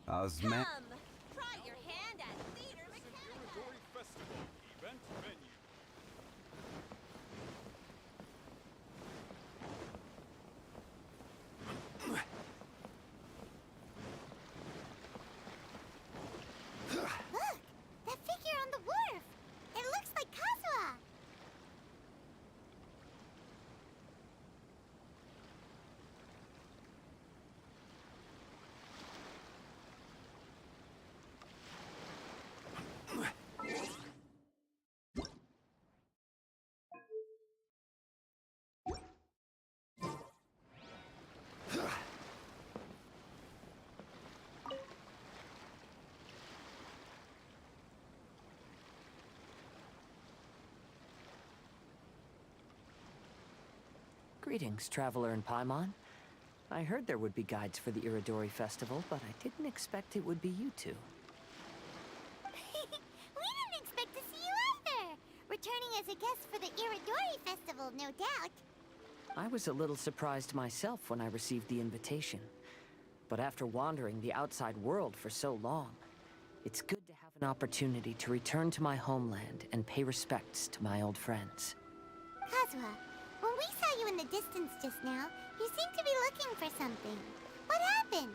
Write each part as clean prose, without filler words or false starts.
How's man? Come, try your hand at theater mechanica. Festival event venue. Look! That figure on the wharf! It looks like Kazuha! Greetings, traveler in Paimon. I heard there would be guides for the Iridori Festival, but I didn't expect it would be you two. We didn't expect to see you either! Returning as a guest for the Iridori Festival, no doubt. I was a little surprised myself when I received the invitation. But after wandering the outside world for so long, it's good to have an opportunity to return to my homeland and pay respects to my old friends. Kazuha, when we saw you in the distance just now, you seemed to be looking for something. What happened?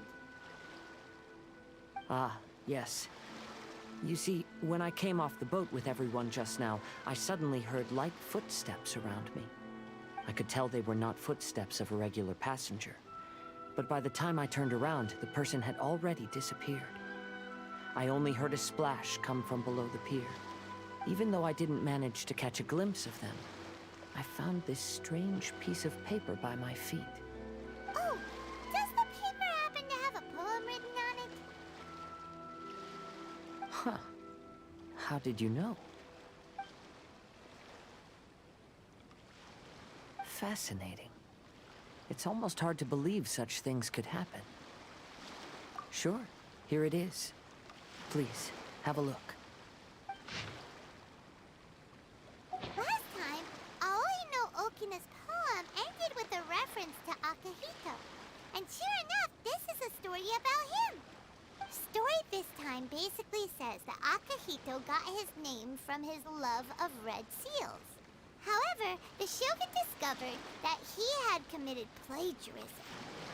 Ah, yes. You see, when I came off the boat with everyone just now, I suddenly heard light footsteps around me. I could tell they were not footsteps of a regular passenger. But by the time I turned around, the person had already disappeared. I only heard a splash come from below the pier. Even though I didn't manage to catch a glimpse of them, I found this strange piece of paper by my feet. Oh, does the paper happen to have a poem written on it? Huh. How did you know? Fascinating. It's almost hard to believe such things could happen. Sure, here it is. Please, have a look. Last time, Aoi no Okina's poem ended with a reference to Akihito. And sure enough, this is a story about him. The story this time basically says that Akihito got his name from his love of red seals. However, the shogun discovered that he had committed plagiarism,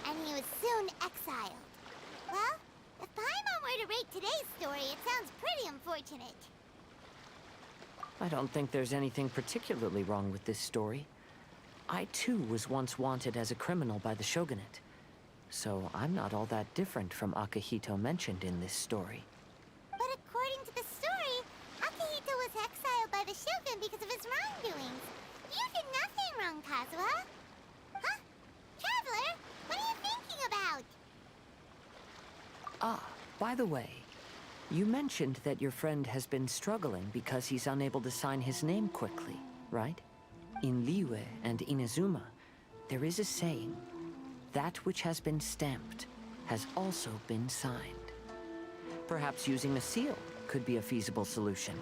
and he was soon exiled. Well, if Paimon were to rate today's story, it sounds pretty unfortunate. I don't think there's anything particularly wrong with this story. I too was once wanted as a criminal by the shogunate. So I'm not all that different from Akihito mentioned in this story. But according to the story, Akihito was exiled by the shogun because of his wrongdoings. You did nothing wrong, Kazuha. Huh? Traveler, what are you thinking about? Ah, by the way, you mentioned that your friend has been struggling because he's unable to sign his name quickly, right? In Liyue and Inazuma, there is a saying, that which has been stamped has also been signed. Perhaps using a seal could be a feasible solution.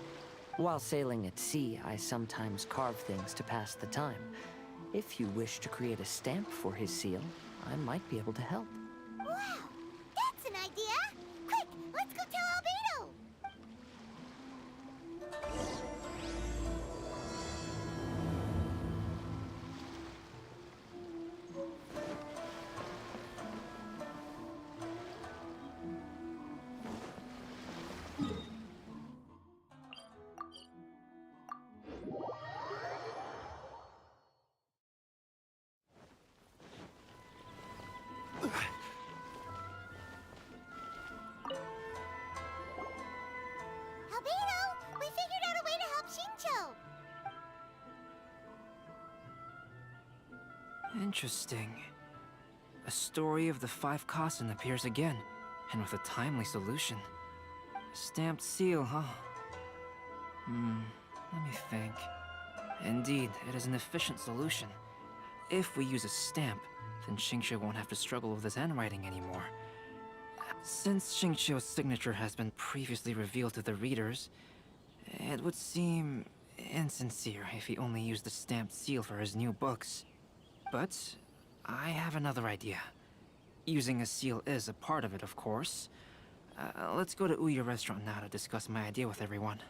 While sailing at sea, I sometimes carve things to pass the time. If you wish to create a stamp for his seal, I might be able to help. Wow, that's an idea! Quick, let's go tell Albedo! Albedo, we figured out a way to help Shincho! Interesting. A story of the 5 Kasen appears again, and with a timely solution. A stamped seal, huh? Let me think. Indeed, it is an efficient solution. If we use a stamp, then Xingqiu won't have to struggle with his handwriting anymore. Since Xingqiu's signature has been previously revealed to the readers, it would seem insincere if he only used the stamped seal for his new books. But I have another idea. Using a seal is a part of it, of course. Let's go to Uya restaurant now to discuss my idea with everyone.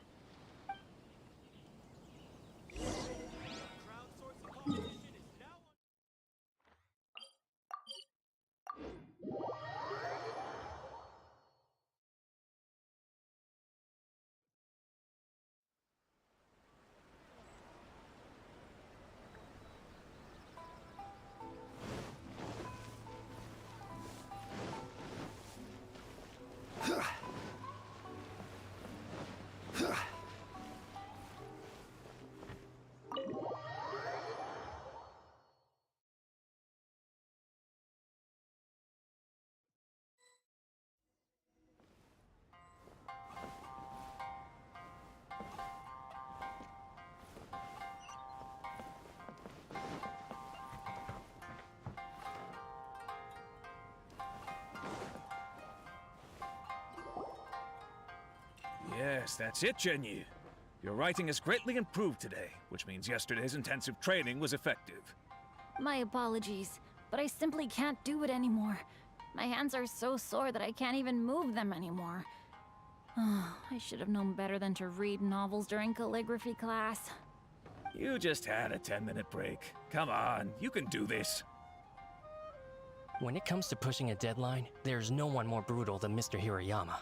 Yes, that's it, Jinyu. Your writing has greatly improved today, which means yesterday's intensive training was effective. My apologies, but I simply can't do it anymore. My hands are so sore that I can't even move them anymore. I should have known better than to read novels during calligraphy class. You just had a 10-minute break. Come on, you can do this. When it comes to pushing a deadline, there's no one more brutal than Mr. Hirayama.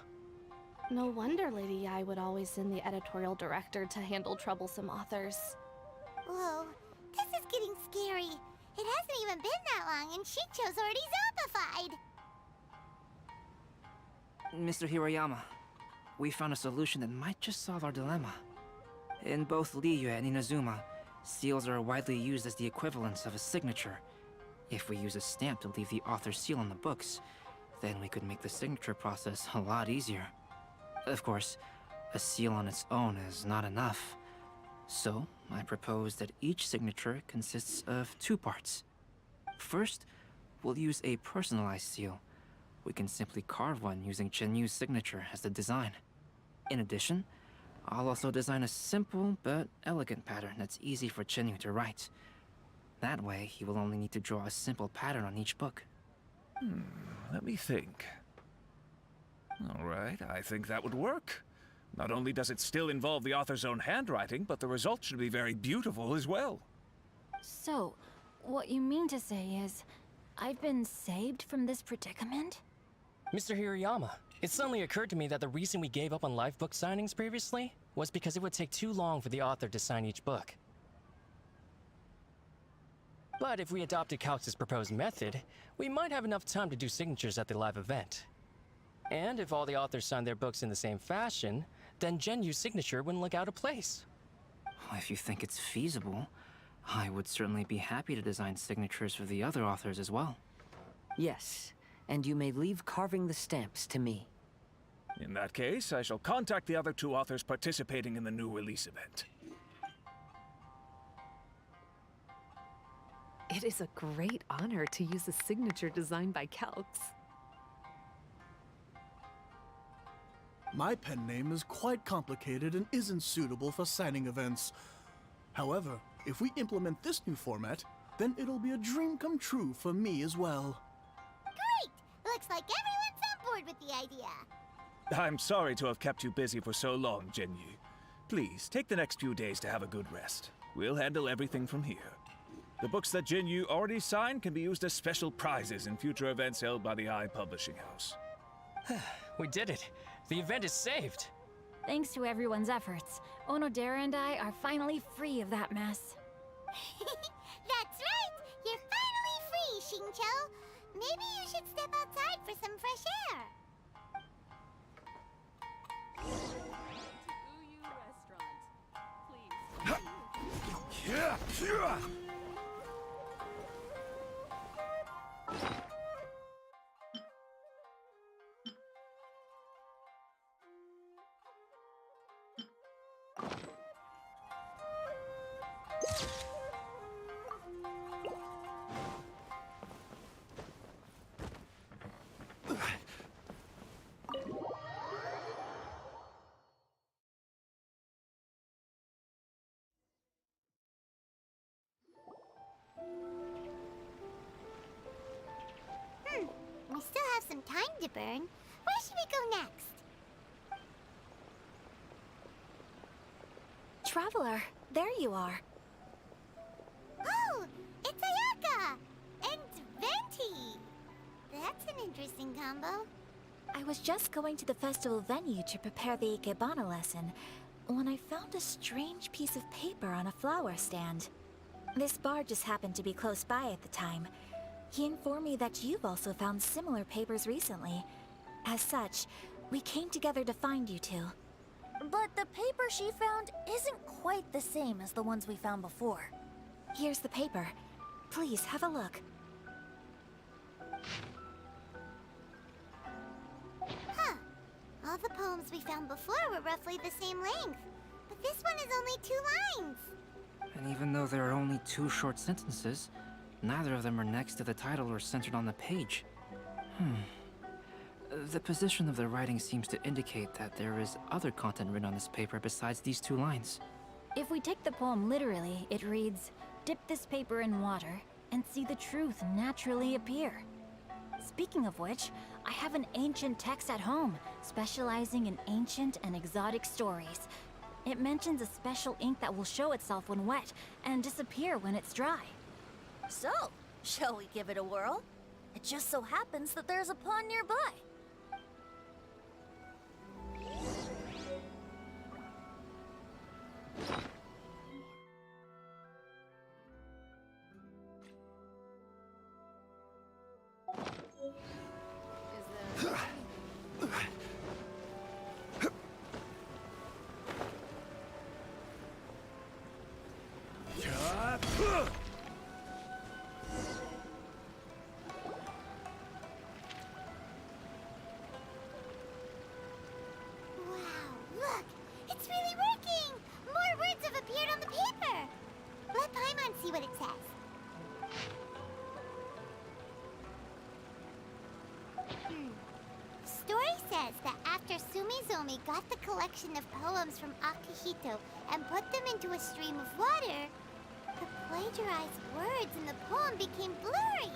No wonder Lady Yai would always send the editorial director to handle troublesome authors. Whoa, this is getting scary. It hasn't even been that long and Shicho's already zombified. Mr. Hirayama, we found a solution that might just solve our dilemma. In both Liyue and Inazuma, seals are widely used as the equivalents of a signature. If we use a stamp to leave the author's seal on the books, then we could make the signature process a lot easier. Of course, a seal on its own is not enough. So, I propose that each signature consists of 2 parts. First, we'll use a personalized seal. We can simply carve one using Chenyu's signature as the design. In addition, I'll also design a simple but elegant pattern that's easy for Chenyu to write. That way, he will only need to draw a simple pattern on each book. Let me think. All right, I think that would work. Not only does it still involve the author's own handwriting, but the result should be very beautiful as well. So, what you mean to say is, I've been saved from this predicament? Mr. Hirayama, it suddenly occurred to me that the reason we gave up on live book signings previously was because it would take too long for the author to sign each book. But if we adopted Calx's proposed method, we might have enough time to do signatures at the live event. And if all the authors signed their books in the same fashion, then Genyu's signature wouldn't look out of place. If you think it's feasible, I would certainly be happy to design signatures for the other authors as well. Yes, and you may leave carving the stamps to me. In that case, I shall contact the other 2 authors participating in the new release event. It is a great honor to use a signature designed by Calx. My pen name is quite complicated and isn't suitable for signing events. However, if we implement this new format, then it'll be a dream come true for me as well. Great! Looks like everyone's on board with the idea. I'm sorry to have kept you busy for so long, Jinyu. Please, take the next few days to have a good rest. We'll handle everything from here. The books that Jinyu already signed can be used as special prizes in future events held by the Eye Publishing House. We did it! The event is saved! Thanks to everyone's efforts, Onodera and I are finally free of that mess. That's right! You're finally free, Xingqiu! Maybe you should step outside for some fresh air. Uyu Restaurant. Please. We still have some time to burn. Where should we go next? Traveler, there you are. Oh, it's Ayaka! And Venti! That's an interesting combo. I was just going to the festival venue to prepare the Ikebana lesson when I found a strange piece of paper on a flower stand. This bard just happened to be close by at the time. He informed me that you've also found similar papers recently. As such, we came together to find you two. But the paper she found isn't quite the same as the ones we found before. Here's the paper. Please, have a look. Huh. All the poems we found before were roughly the same length. But this one is only 2 lines. And even though there are only 2 short sentences, neither of them are next to the title or centered on the page. The position of the writing seems to indicate that there is other content written on this paper besides these 2 lines. If we take the poem literally, it reads, "Dip this paper in water and see the truth naturally appear." Speaking of which, I have an ancient text at home, specializing in ancient and exotic stories. It mentions a special ink that will show itself when wet and disappear when it's dry. So, shall we give it a whirl? It just so happens that there's a pond nearby. Wow, look! It's really working! More words have appeared on the paper! Let Paimon see what it says. Story says that after Sumizomi got the collection of poems from Akihito and put them into a stream of water, the plagiarized words in the poem became blurry.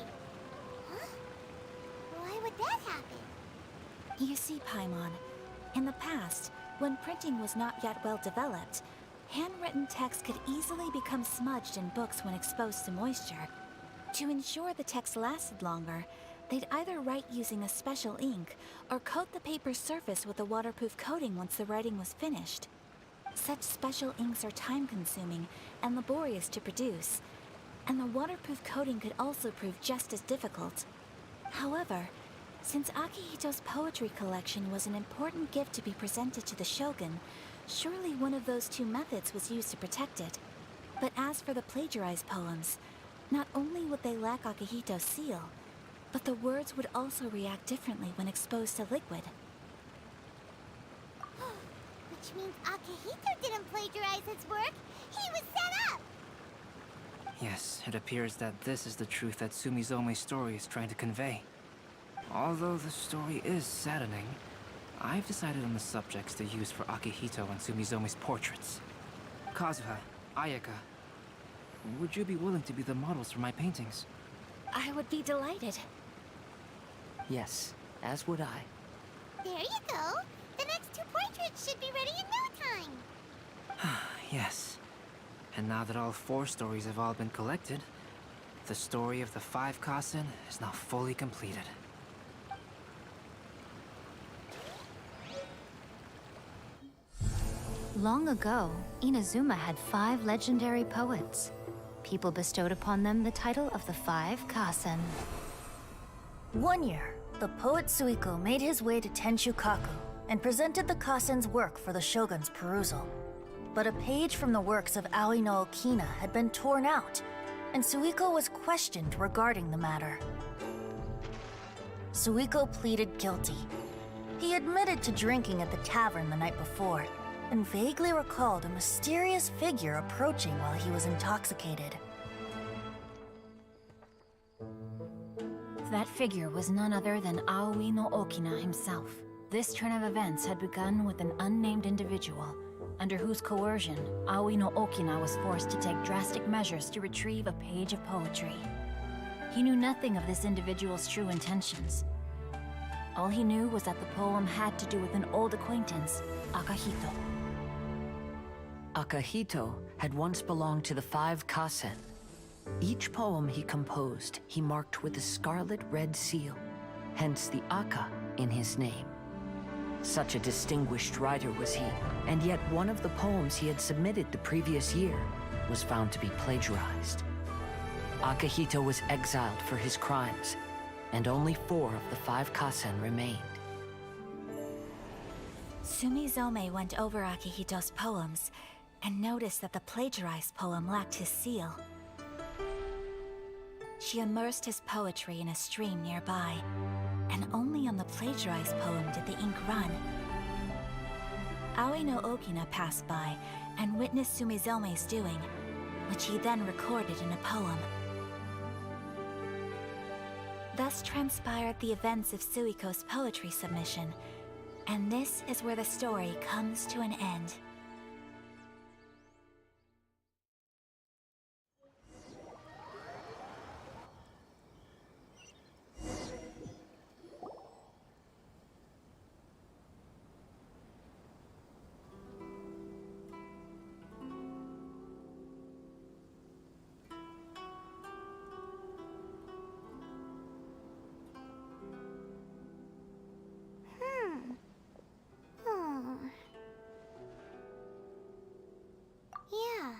Huh? Why would that happen? You see, Paimon, in the past, when printing was not yet well developed, handwritten text could easily become smudged in books when exposed to moisture. To ensure the text lasted longer, they'd either write using a special ink or coat the paper's surface with a waterproof coating once the writing was finished. Such special inks are time-consuming and laborious to produce, and the waterproof coating could also prove just as difficult. However, since Akihito's poetry collection was an important gift to be presented to the shogun, surely one of those 2 methods was used to protect it. But as for the plagiarized poems, not only would they lack Akihito's seal, but the words would also react differently when exposed to liquid. Which means Akihito didn't plagiarize his work. He was set up! Yes, it appears that this is the truth that Sumizome's story is trying to convey. Although the story is saddening, I've decided on the subjects to use for Akihito and Sumizome's portraits. Kazuha, Ayaka, would you be willing to be the models for my paintings? I would be delighted. Yes, as would I. There you go. The next 2 portraits should be ready in no time. Yes. And now that all 4 stories have all been collected, the story of the 5 Kasen is now fully completed. Long ago, Inazuma had 5 legendary poets. People bestowed upon them the title of the 5 Kasen. One year, the poet Suiko made his way to Tenshukaku and presented the Kasen's work for the shogun's perusal. But a page from the works of Aoi no Okina had been torn out, and Suiko was questioned regarding the matter. Suiko pleaded guilty. He admitted to drinking at the tavern the night before, and vaguely recalled a mysterious figure approaching while he was intoxicated. That figure was none other than Aoi no Okina himself. This turn of events had begun with an unnamed individual, under whose coercion, Aoi no Okina was forced to take drastic measures to retrieve a page of poetry. He knew nothing of this individual's true intentions. All he knew was that the poem had to do with an old acquaintance, Akahito. Akahito had once belonged to the 5 Kasen. Each poem he composed, he marked with a scarlet red seal, hence the Aka in his name. Such a distinguished writer was he, and yet one of the poems he had submitted the previous year was found to be plagiarized. Akahito was exiled for his crimes, and only 4 of the 5 Kasen remained. Sumizome went over Akihito's poems and noticed that the plagiarized poem lacked his seal. She immersed his poetry in a stream nearby, and only on the plagiarized poem did the ink run. Aoi no Okina passed by and witnessed Sumizome's doing, which he then recorded in a poem. Thus transpired the events of Suiko's poetry submission, and this is where the story comes to an end. Yeah.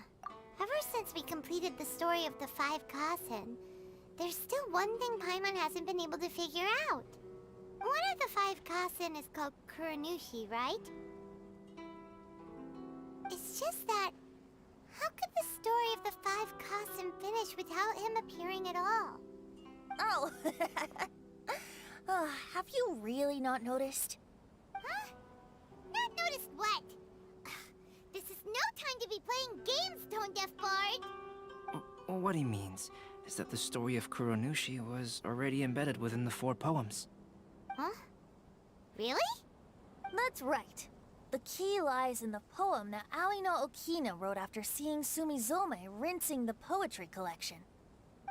Ever since we completed the story of the 5 Kasen, there's still one thing Paimon hasn't been able to figure out. One of the 5 Kasen is called Kuranushi, right? It's just that, how could the story of the 5 Kasen finish without him appearing at all? Oh, have you really not noticed? Huh? Not noticed what? This is no time to be playing games, Tone Deaf Bard! What he means is that the story of Kuronushi was already embedded within the 4 poems. Huh? Really? That's right. The key lies in the poem that Aoi no Okina wrote after seeing Sumizome rinsing the poetry collection.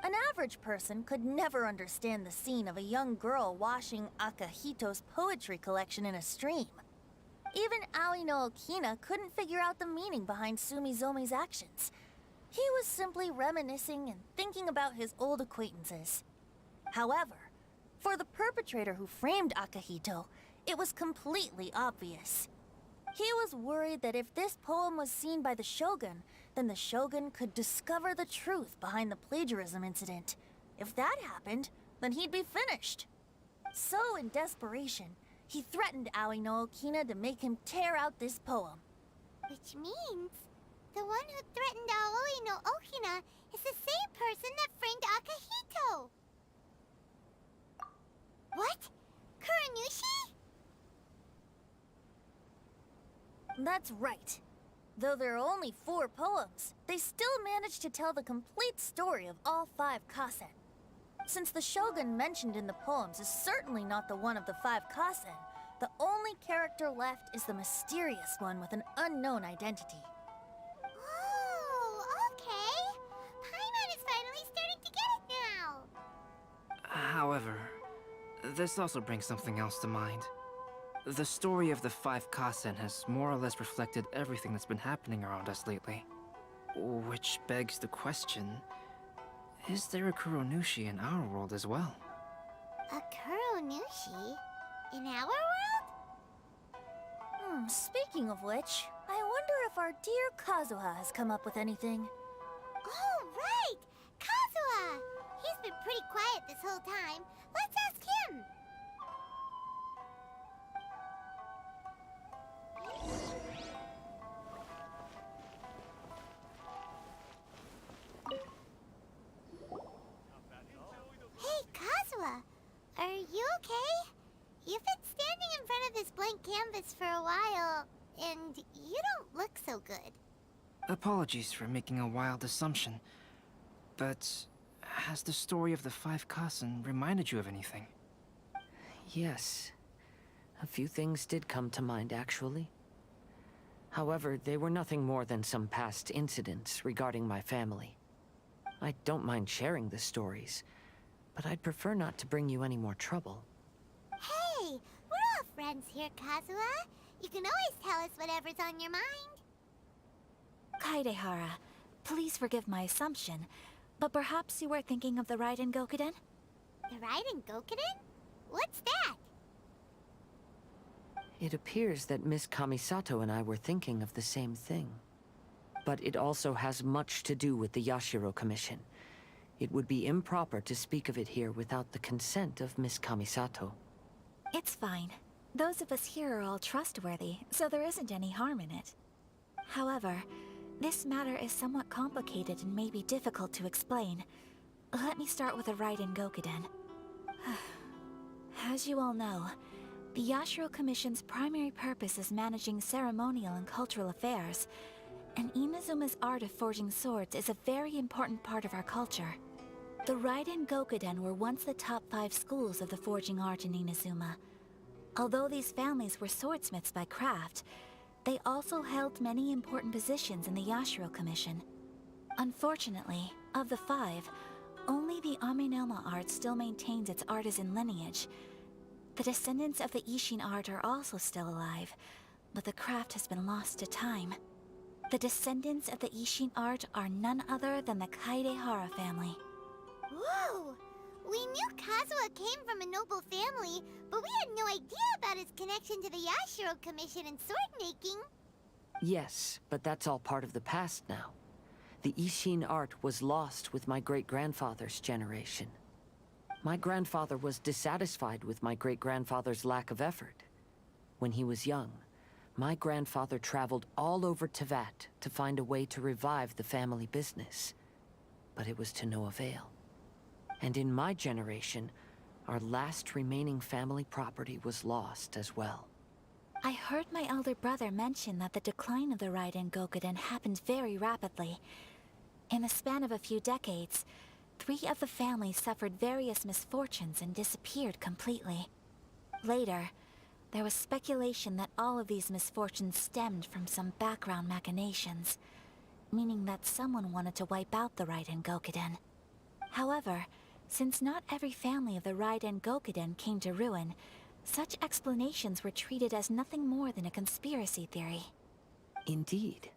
An average person could never understand the scene of a young girl washing Akahito's poetry collection in a stream. Even Aoi no Okina couldn't figure out the meaning behind Sumizome's actions. He was simply reminiscing and thinking about his old acquaintances. However, for the perpetrator who framed Akahito, it was completely obvious. He was worried that if this poem was seen by the Shogun, then the Shogun could discover the truth behind the plagiarism incident. If that happened, then he'd be finished. So, in desperation, he threatened Aoi no Okina to make him tear out this poem. Which means the one who threatened Aoi no Okina is the same person that framed Akahito! What? Kuranushi? That's right. Though there are only 4 poems, they still managed to tell the complete story of all 5 Kasen. Since the Shogun mentioned in the poems is certainly not the one of the 5 Kasen, the only character left is the mysterious one with an unknown identity. Oh, okay. Paimon is finally starting to get it now. However, this also brings something else to mind. The story of the 5 Kasen has more or less reflected everything that's been happening around us lately. Which begs the question, is there a Kuronushi in our world as well? A Kuronushi? In our world? Speaking of which, I wonder if our dear Kazuha has come up with anything. Oh, right! Kazuha! He's been pretty quiet this whole time. Let's ask him! Hey, Kazuha! Are you okay? You've been standing in front of this blank canvas for a while, and you don't look so good. Apologies for making a wild assumption, but has the story of the 5 Kasen reminded you of anything? Yes. A few things did come to mind, actually. However, they were nothing more than some past incidents regarding my family. I don't mind sharing the stories, but I'd prefer not to bring you any more trouble. Hey, friends here, Kazuha. You can always tell us whatever's on your mind. Kaidehara, please forgive my assumption, but perhaps you were thinking of the Raiden Gokuden? The Raiden Gokuden? What's that? It appears that Miss Kamisato and I were thinking of the same thing. But it also has much to do with the Yashiro Commission. It would be improper to speak of it here without the consent of Miss Kamisato. It's fine. Those of us here are all trustworthy, so there isn't any harm in it. However, this matter is somewhat complicated and may be difficult to explain. Let me start with the Raiden Gokuden. As you all know, the Yashiro Commission's primary purpose is managing ceremonial and cultural affairs, and Inazuma's art of forging swords is a very important part of our culture. The Raiden Gokuden were once the top 5 schools of the forging art in Inazuma. Although these families were swordsmiths by craft, they also held many important positions in the Yashiro Commission. Unfortunately, of the 5, only the Aminoma art still maintains its artisan lineage. The descendants of the Ishin art are also still alive, but the craft has been lost to time. The descendants of the Ishin art are none other than the Kaidehara family. Whoa! We knew Kazuha came from a noble family, but we had no idea about his connection to the Yashiro Commission and sword making. Yes, but that's all part of the past now. The Ishin art was lost with my great-grandfather's generation. My grandfather was dissatisfied with my great-grandfather's lack of effort. When he was young, my grandfather traveled all over Teyvat to find a way to revive the family business. But it was to no avail. And in my generation, our last remaining family property was lost as well. I heard my elder brother mention that the decline of the Raiden Gokuden happened very rapidly. In the span of a few decades, 3 of the families suffered various misfortunes and disappeared completely. Later, there was speculation that all of these misfortunes stemmed from some background machinations, meaning that someone wanted to wipe out the Raiden Gokuden. However, since not every family of the Raiden Gokuden came to ruin, such explanations were treated as nothing more than a conspiracy theory. Indeed.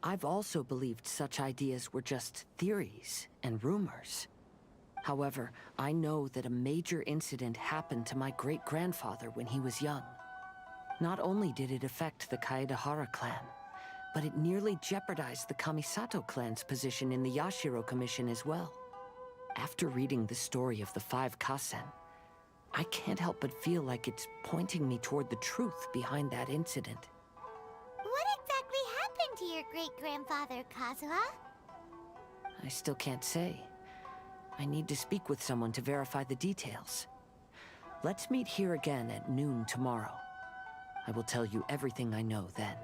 I've also believed such ideas were just theories and rumors. However, I know that a major incident happened to my great-grandfather when he was young. Not only did it affect the Kaedehara clan, but it nearly jeopardized the Kamisato clan's position in the Yashiro Commission as well. After reading the story of the 5 Kasen, I can't help but feel like it's pointing me toward the truth behind that incident. What exactly happened to your great-grandfather, Kazuha? I still can't say. I need to speak with someone to verify the details. Let's meet here again at noon tomorrow. I will tell you everything I know then.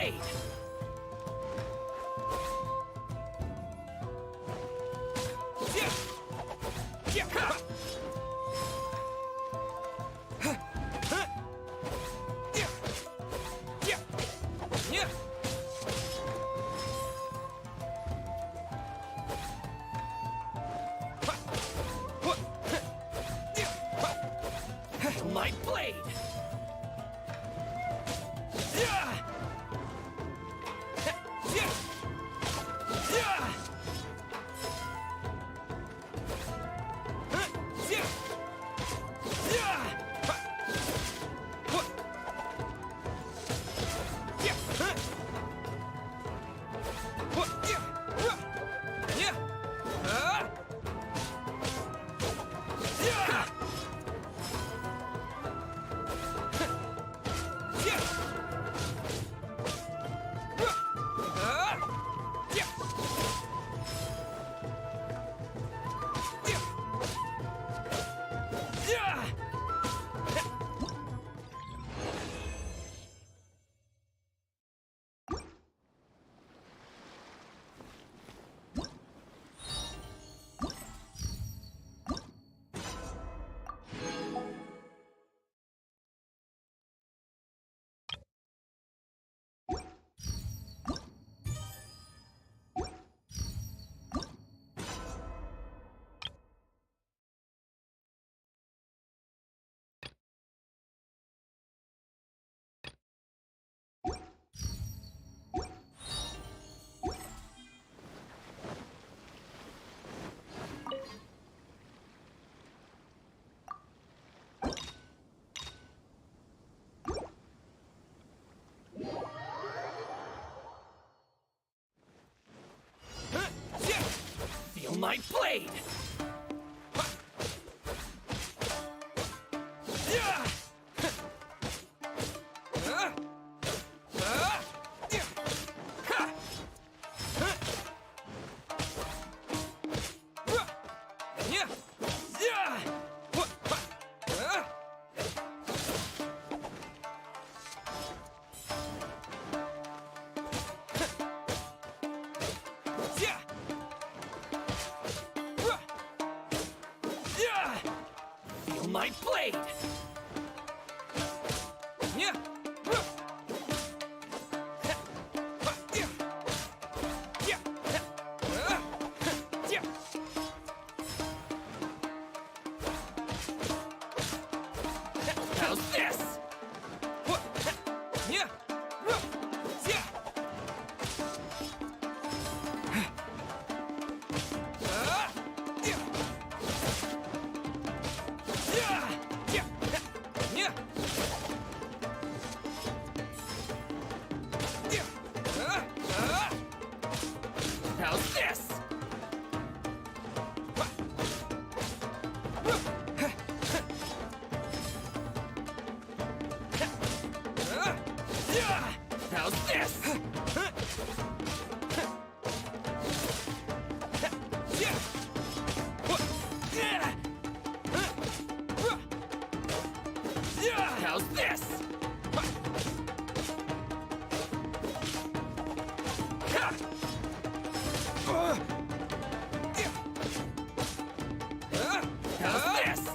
blade! My blade! Feel my blade! Feel my blade! How's this? How's this? How's this? How's this? How's this?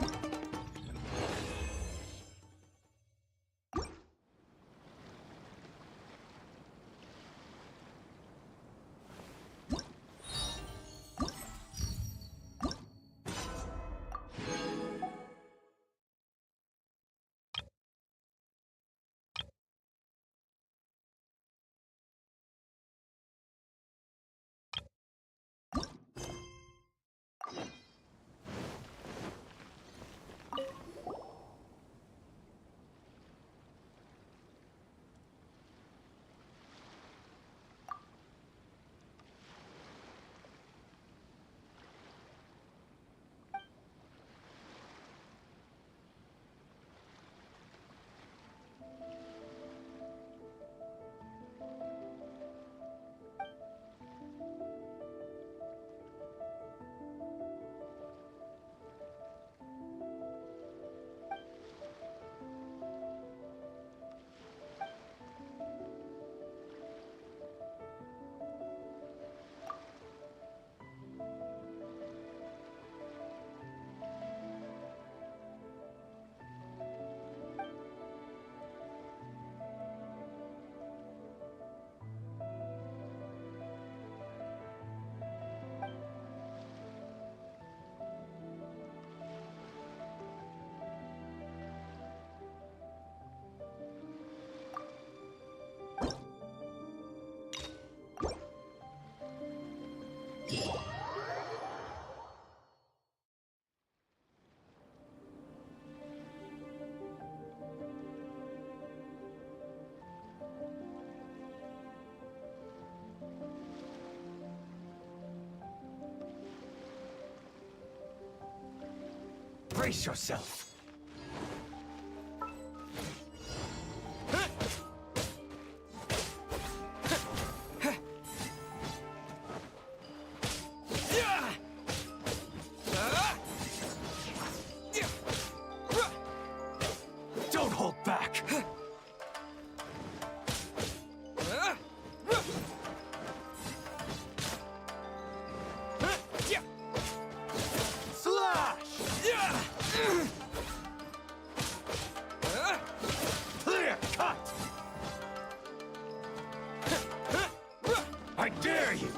Brace yourself. Don't hold back. Slash! Clear cut! I dare you!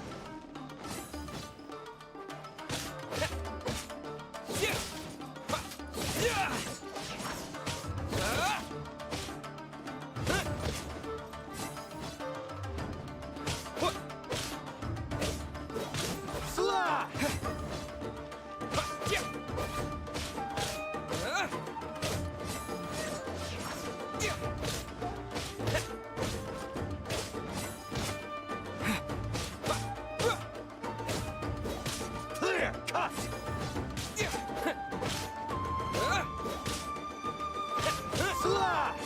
Slash! Clear cut! Slash!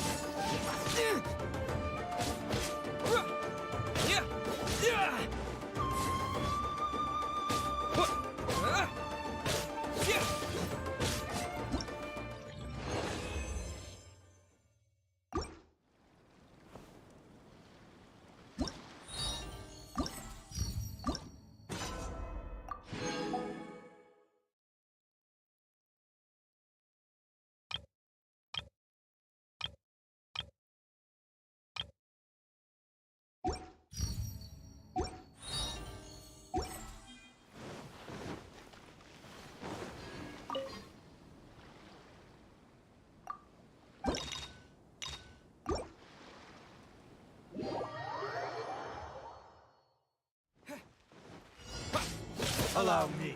Allow me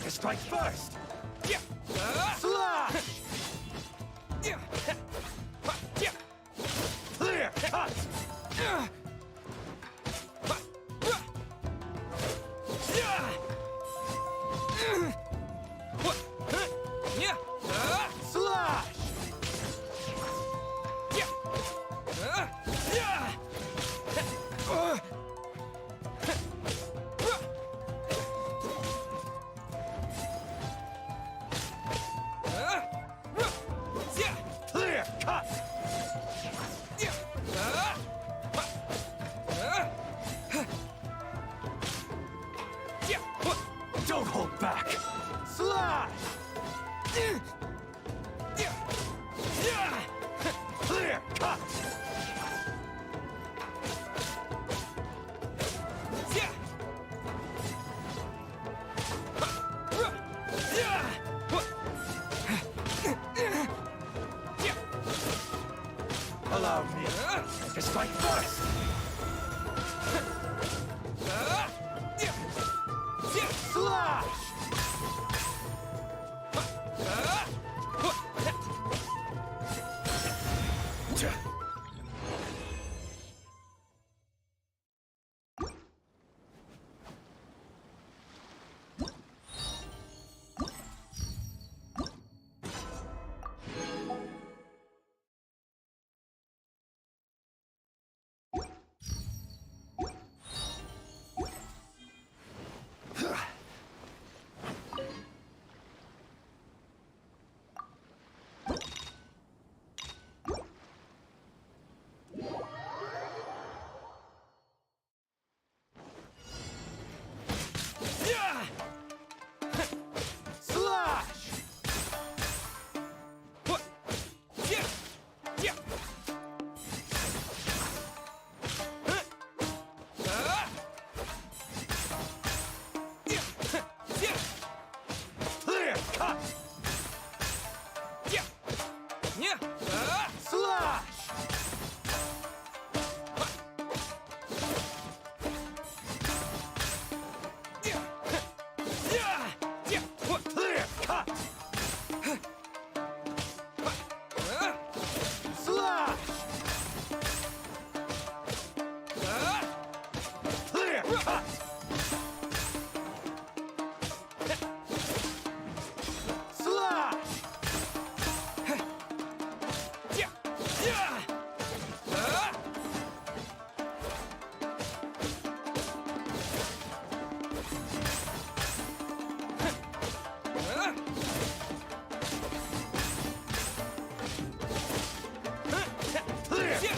to strike first! Slash! Clear cut! Slash! Clear cut! Don't hold back! Slash! Clear cut! Allow me to strike first! Slash!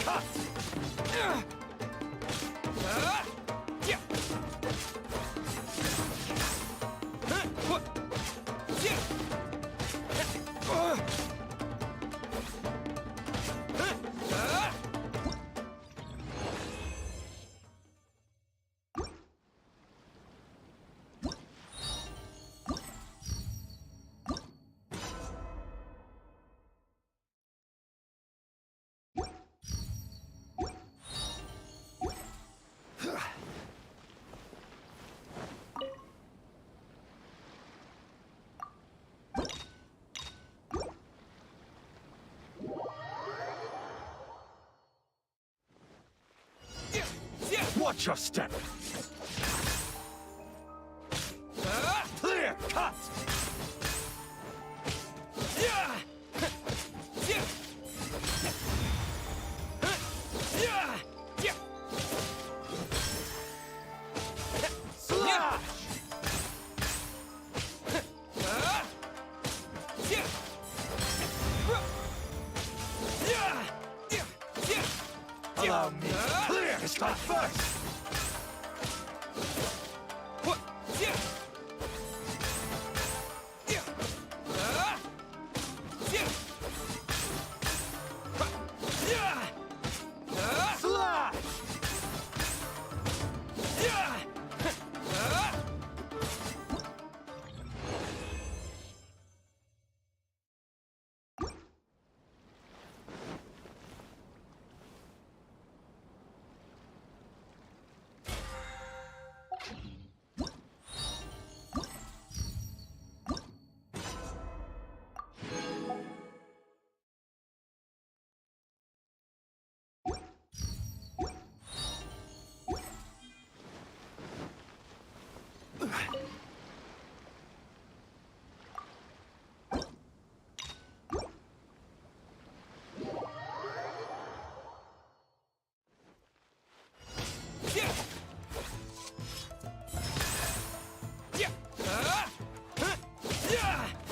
cut! Watch your step! Clear cut! Slash! Allow me to clear this fight first!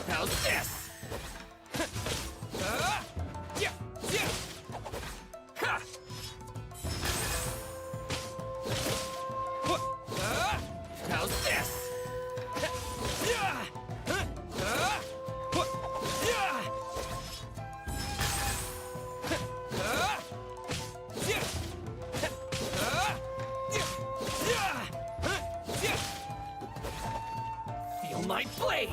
How's this? How's this? Feel my blade!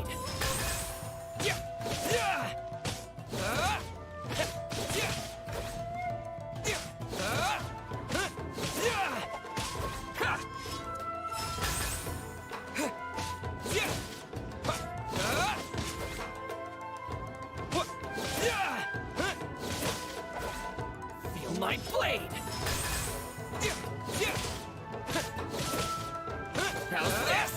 Feel my blade! How's this?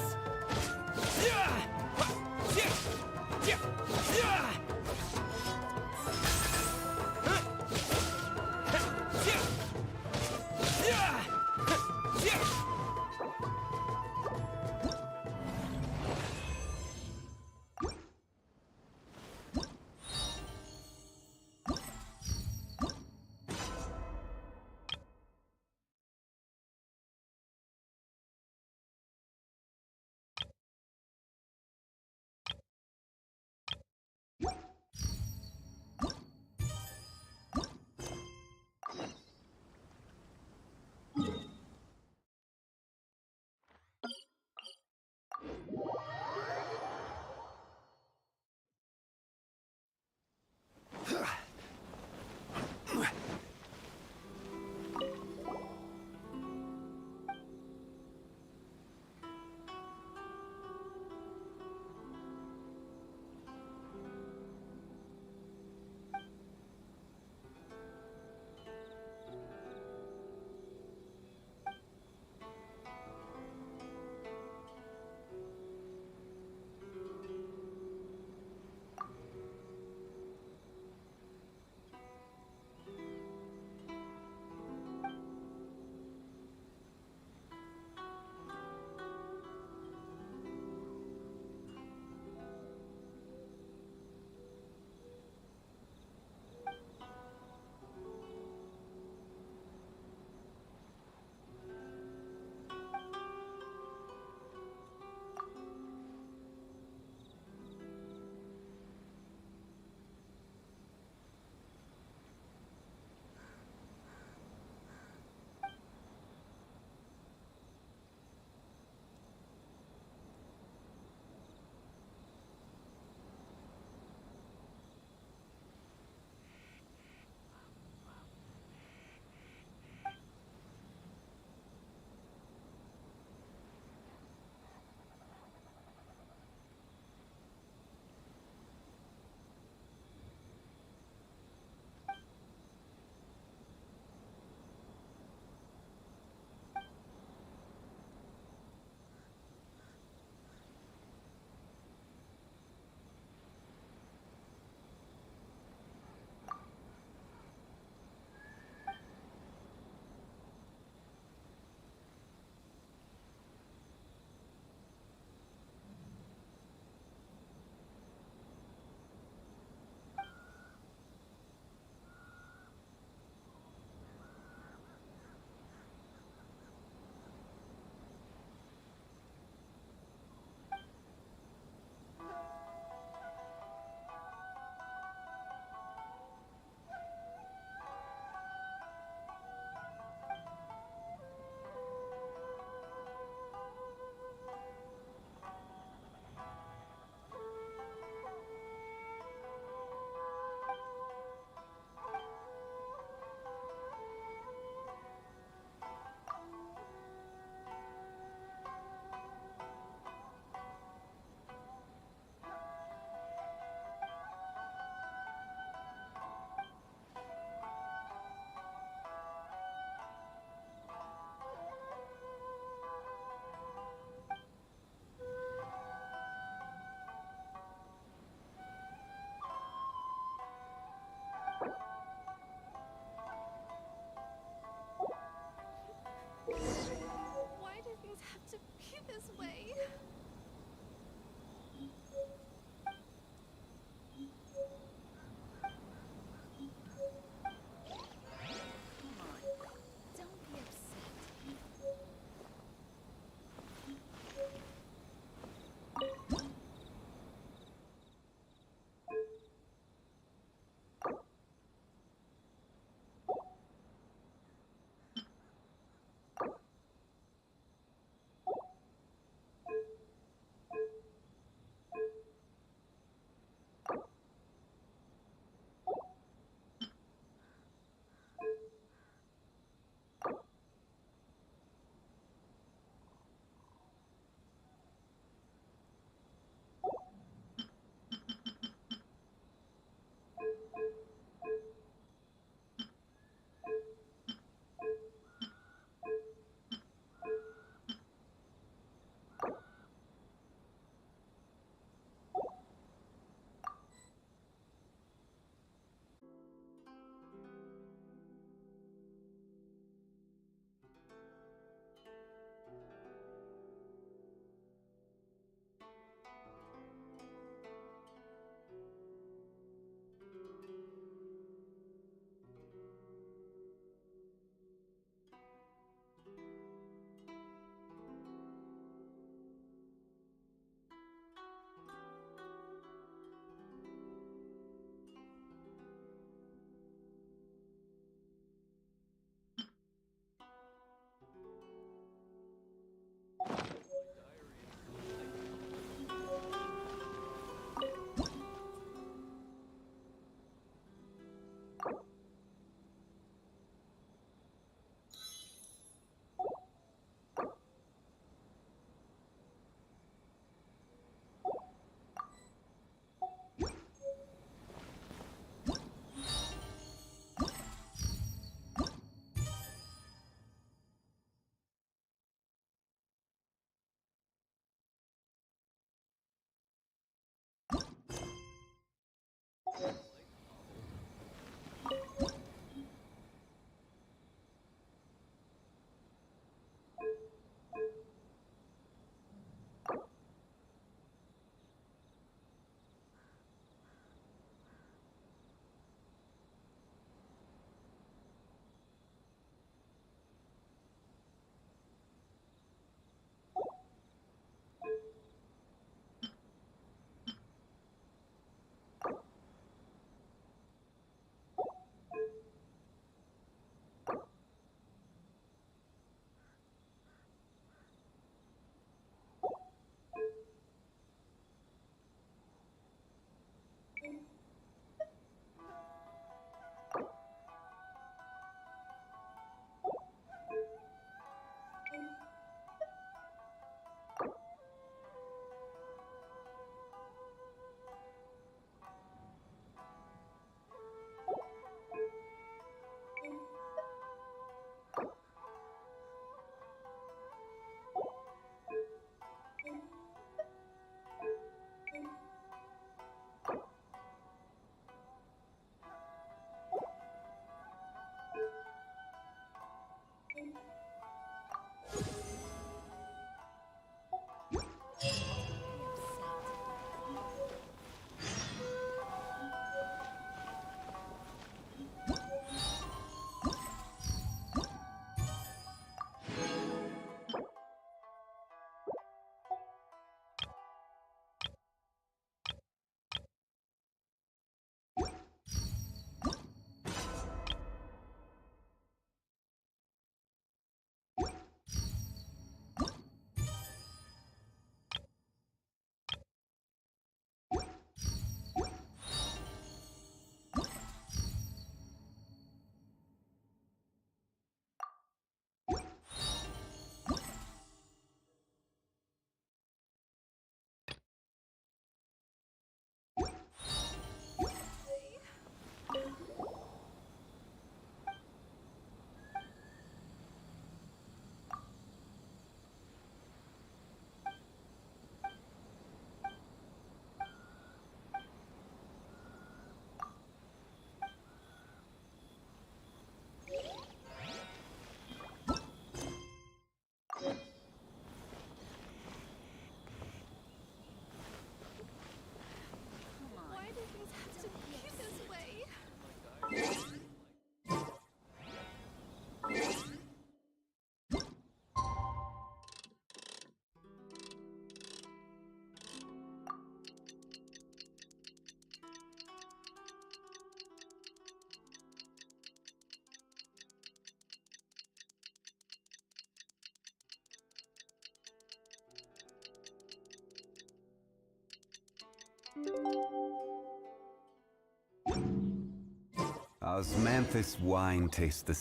Osmanthus wine tastes the...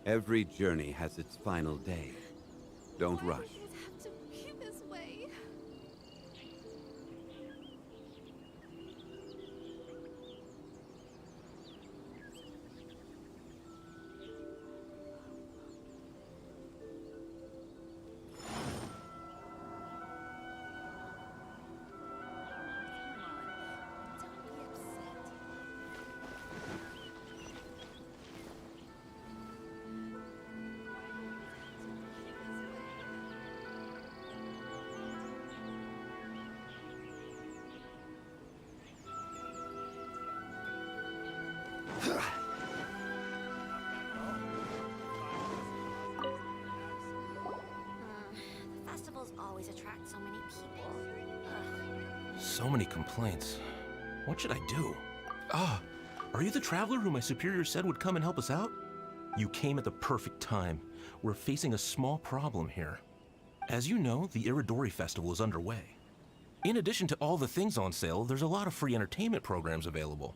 Every journey has its final day. Don't rush. Have to be this way. The festivals always attract so many people. So many complaints. What should I do? Ah, are you the traveler who my superior said would come and help us out? You came at the perfect time. We're facing a small problem here. As you know, the Iridori Festival is underway. In addition to all the things on sale, there's a lot of free entertainment programs available.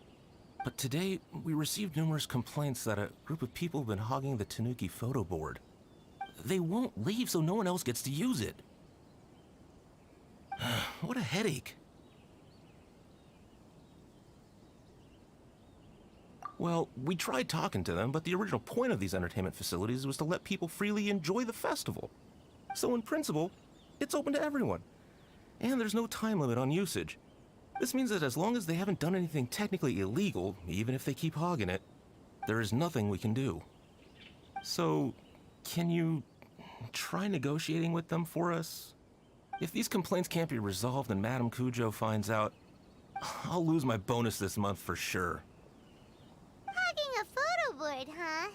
But today, we received numerous complaints that a group of people have been hogging the Tanuki photo board. They won't leave so no one else gets to use it. What a headache. Well, we tried talking to them, but the original point of these entertainment facilities was to let people freely enjoy the festival. So in principle, it's open to everyone. And there's no time limit on usage. This means that as long as they haven't done anything technically illegal, even if they keep hogging it, there is nothing we can do. So, can you try negotiating with them for us? If these complaints can't be resolved and Madame Cujo finds out, I'll lose my bonus this month for sure. Hogging a photo board, huh?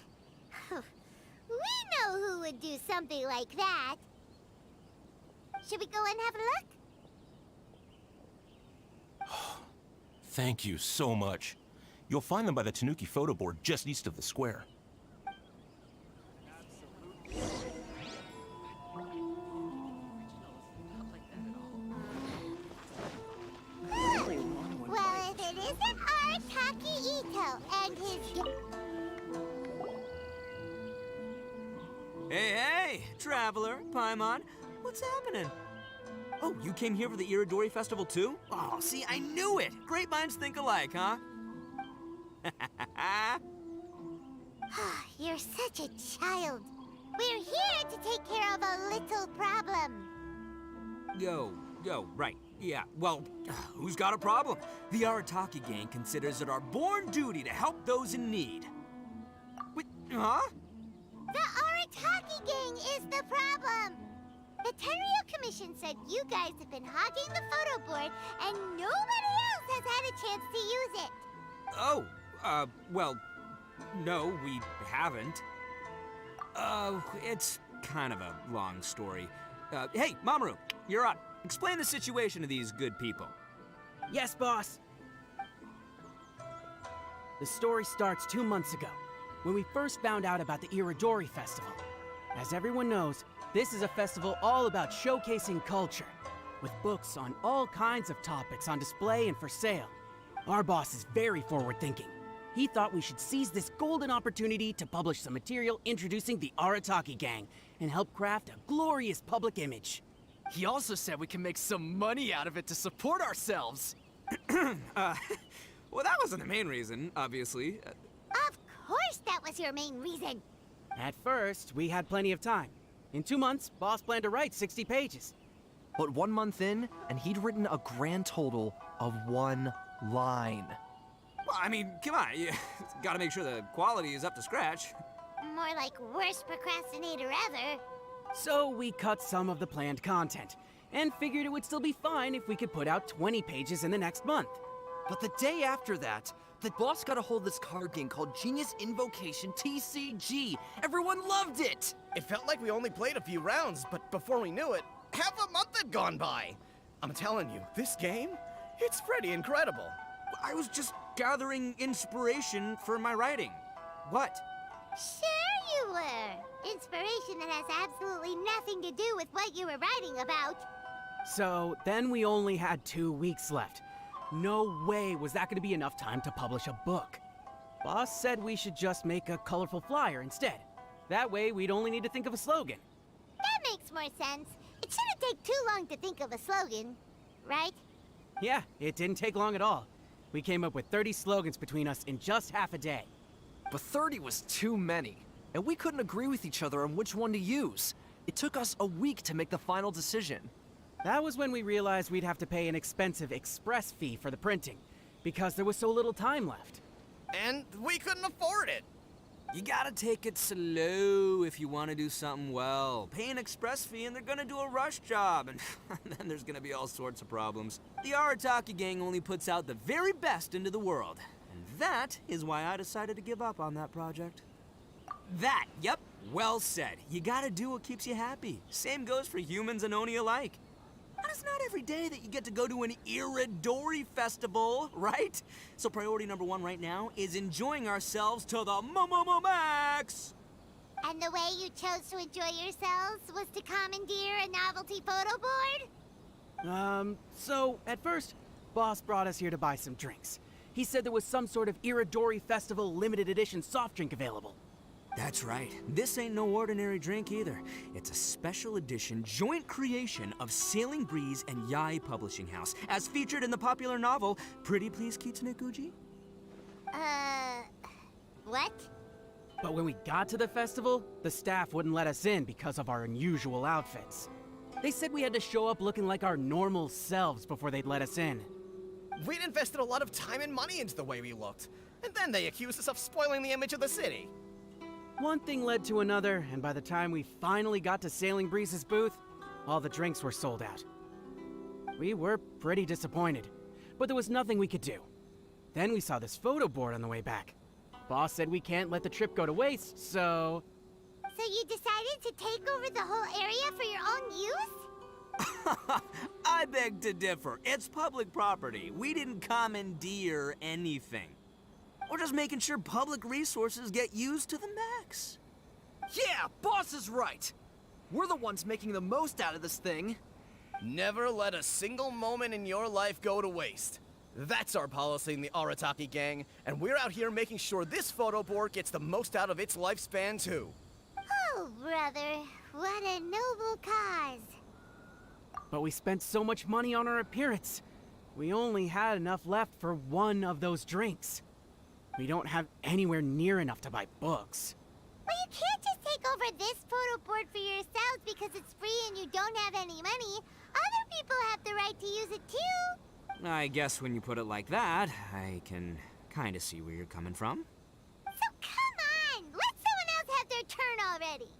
We know who would do something like that. Should we go and have a look? Thank you so much. You'll find them by the Tanuki photo board just east of the square. Well, if it isn't Arataki Ito and his... Hey, traveler, Paimon, what's happening? Oh, you came here for the Iridori Festival too? Oh, see, I knew it! Great minds think alike, huh? You're such a child. We're here to take care of a little problem. Right. Yeah, well, who's got a problem? The Arataki gang considers it our born duty to help those in need. Wait, huh? The Arataki gang is the problem. The Tenryo Commission said you guys have been hogging the photo board and nobody else has had a chance to use it. Oh, well, no, we haven't. It's kind of a long story. Hey, Mamoru, you're up. Explain the situation to these good people. Yes, boss. The story starts 2 months ago, when we first found out about the Iridori Festival. As everyone knows, this is a festival all about showcasing culture, with books on all kinds of topics on display and for sale. Our boss is very forward-thinking. He thought we should seize this golden opportunity to publish some material introducing the Arataki gang and help craft a glorious public image. He also said we can make some money out of it to support ourselves. Well, that wasn't the main reason, obviously. Of course that was your main reason. At first, we had plenty of time. In 2 months, boss planned to write 60 pages. But 1 month in, and he'd written a grand total of 1 line. Well, I mean, come on, you gotta make sure the quality is up to scratch. More like worst procrastinator ever. So we cut some of the planned content, and figured it would still be fine if we could put out 20 pages in the next month. But the day after that, the boss got a hold of this card game called Genius Invocation TCG. Everyone loved it! It felt like we only played a few rounds, but before we knew it, half a month had gone by. I'm telling you, this game, it's pretty incredible. I was just gathering inspiration for my writing. What? Sure you were. Inspiration that has absolutely nothing to do with what you were writing about. So then we only had 2 weeks left. No way was that going to be enough time to publish a book. Boss said we should just make a colorful flyer instead. That way, we'd only need to think of a slogan. That makes more sense. It shouldn't take too long to think of a slogan, right? Yeah, it didn't take long at all. We came up with 30 slogans between us in just half a day. But 30 was too many, and we couldn't agree with each other on which one to use. It took us a week to make the final decision. That was when we realized we'd have to pay an expensive express fee for the printing, because there was so little time left. And we couldn't afford it. You gotta take it slow if you want to do something well. Pay an express fee and they're gonna do a rush job, and then there's gonna be all sorts of problems. The Arataki gang only puts out the very best into the world, and that is why I decided to give up on that project. Yep, well said. You gotta do what keeps you happy. Same goes for humans and Oni alike. And it's not every day that you get to go to an Iridori festival, right? So priority number 1 right now is enjoying ourselves to the max! And the way you chose to enjoy yourselves was to commandeer a novelty photo board? So, at first, Boss brought us here to buy some drinks. He said there was some sort of Iridori Festival limited edition soft drink available. That's right. This ain't no ordinary drink either. It's a special edition joint creation of Sailing Breeze and Yai Publishing House, as featured in the popular novel Pretty Please Kitsune Kuji. What? But when we got to the festival, the staff wouldn't let us in because of our unusual outfits. They said we had to show up looking like our normal selves before they'd let us in. We'd invested a lot of time and money into the way we looked, and then they accused us of spoiling the image of the city. One thing led to another, and by the time we finally got to Sailing Breeze's booth, all the drinks were sold out. We were pretty disappointed, but there was nothing we could do. Then we saw this photo board on the way back. Boss said we can't let the trip go to waste, so... So you decided to take over the whole area for your own use? I beg to differ. It's public property. We didn't commandeer anything. We're just making sure public resources get used to the max. Yeah, Boss is right. We're the ones making the most out of this thing. Never let a single moment in your life go to waste. That's our policy in the Arataki gang, and we're out here making sure this photo board gets the most out of its lifespan too. Oh, brother, what a noble cause. But we spent so much money on our appearance. We only had enough left for one of those drinks. We don't have anywhere near enough to buy books. Well, you can't just take over this photo board for yourselves because it's free and you don't have any money. Other people have the right to use it too. I guess when you put it like that, I can kind of see where you're coming from. So come on, let someone else have their turn already.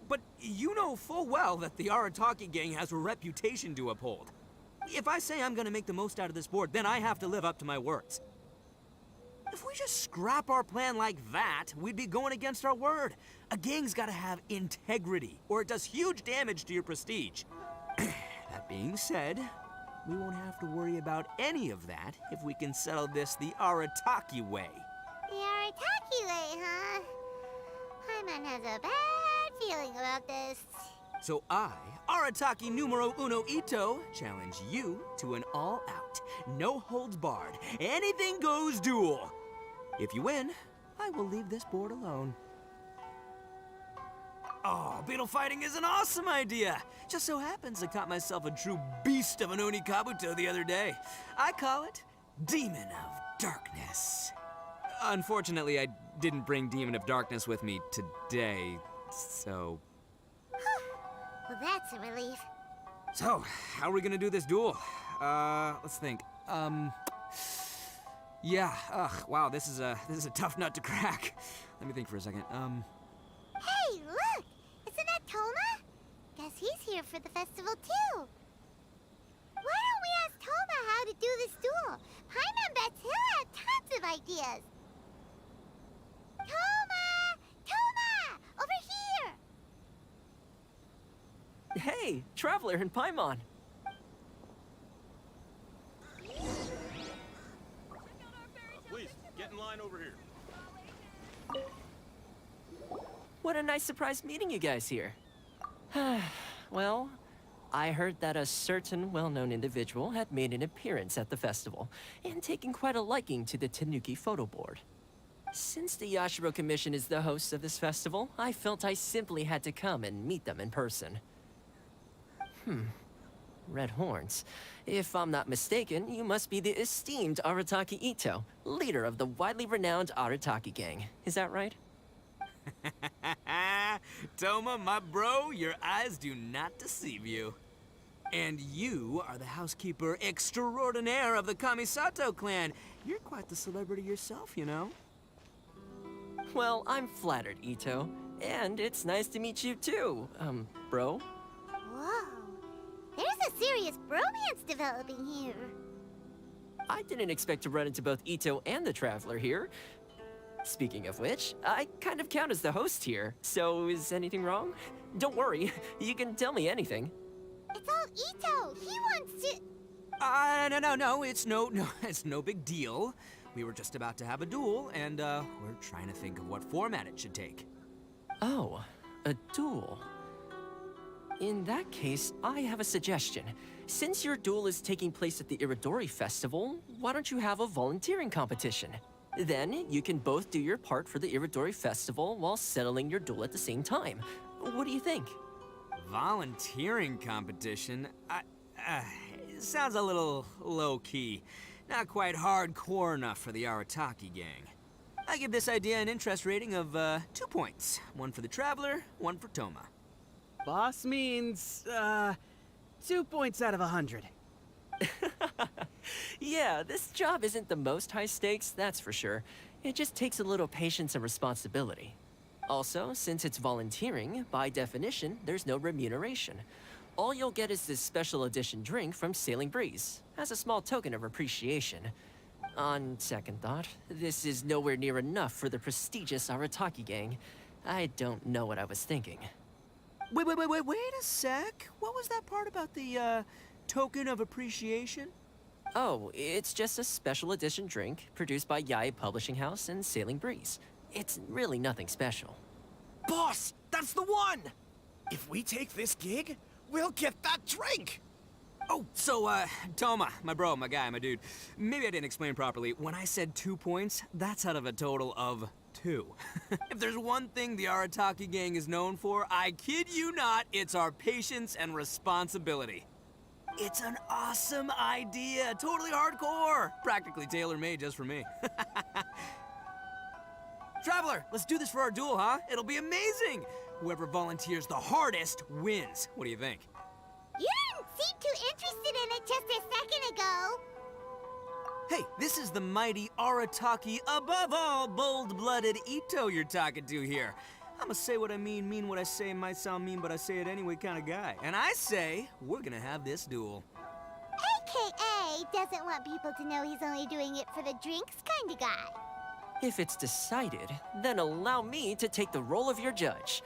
But you know full well that the Arataki gang has a reputation to uphold. If I say I'm gonna make the most out of this board, then I have to live up to my words. If we just scrap our plan like that, we'd be going against our word. A gang's gotta have integrity, or it does huge damage to your prestige. That being said, we won't have to worry about any of that if we can settle this the Arataki way. The Arataki way, huh? Paimon has a bad feeling about this. So I, Arataki numero uno Ito, challenge you to an all-out, no-holds-barred, anything-goes duel. If you win, I will leave this board alone. Oh, beetle fighting is an awesome idea! Just so happens I caught myself a true beast of an Oni Kabuto the other day. I call it Demon of Darkness. Unfortunately, I didn't bring Demon of Darkness with me today, so... Well, that's a relief. So, how are we gonna do this duel? Let's think. Yeah, wow, this is a tough nut to crack. Let me think for a second. Hey, look! Isn't that Toma? Guess he's here for the festival too. Why don't we ask Toma how to do this duel? Paimon bets he'll have tons of ideas. Toma! Toma! Over here! Hey, Traveler and Paimon. Please, get in line over here. What a nice surprise meeting you guys here. Well, I heard that a certain well-known individual had made an appearance at the festival and taken quite a liking to the Tanuki photo board. Since the Yashiro Commission is the host of this festival, I felt I simply had to come and meet them in person. Red horns. If I'm not mistaken, you must be the esteemed Arataki Ito, leader of the widely renowned Arataki gang. Is that right? Toma, my bro, your eyes do not deceive you. And you are the housekeeper extraordinaire of the Kamisato clan. You're quite the celebrity yourself, you know. Well, I'm flattered, Ito. And it's nice to meet you too, bro. Whoa. There's a serious bromance developing here. I didn't expect to run into both Ito and the Traveler here. Speaking of which, I kind of count as the host here, so is anything wrong? Don't worry, you can tell me anything. It's all Ito. He wants to... No, it's no big deal. We were just about to have a duel, and, we're trying to think of what format it should take. Oh, a duel. In that case, I have a suggestion. Since your duel is taking place at the Iridori Festival, why don't you have a volunteering competition? Then you can both do your part for the Iridori Festival while settling your duel at the same time. What do you think? Volunteering competition? It sounds a little low-key. Not quite hardcore enough for the Arataki gang. I give this idea an interest rating of 2 points. One for the Traveler, one for Toma. Boss means, 2 points out of 100. Yeah, this job isn't the most high stakes, that's for sure. It just takes a little patience and responsibility. Also, since it's volunteering, by definition, there's no remuneration. All you'll get is this special edition drink from Sailing Breeze, as a small token of appreciation. On second thought, this is nowhere near enough for the prestigious Arataki gang. I don't know what I was thinking. Wait a sec. What was that part about the, token of appreciation? Oh, it's just a special edition drink produced by Yae Publishing House and Sailing Breeze. It's really nothing special. Boss, that's the one! If we take this gig, we'll get that drink! Oh, so, Toma, my bro, my guy, my dude. Maybe I didn't explain properly. When I said 2 points, that's out of a total of 2. If there's one thing the Arataki gang is known for, I kid you not, it's our patience and responsibility. It's an awesome idea, totally hardcore. Practically tailor-made just for me. Traveler, let's do this for our duel, huh? It'll be amazing! Whoever volunteers the hardest wins. What do you think? You didn't seem too interested in it just a second ago. Hey, this is the mighty Arataki, above all bold-blooded Ito you're talking to here. I'ma say what I mean what I say, might sound mean, but I say it anyway kind of guy. And I say, we're gonna have this duel. AKA doesn't want people to know he's only doing it for the drinks kind of guy. If it's decided, then allow me to take the role of your judge.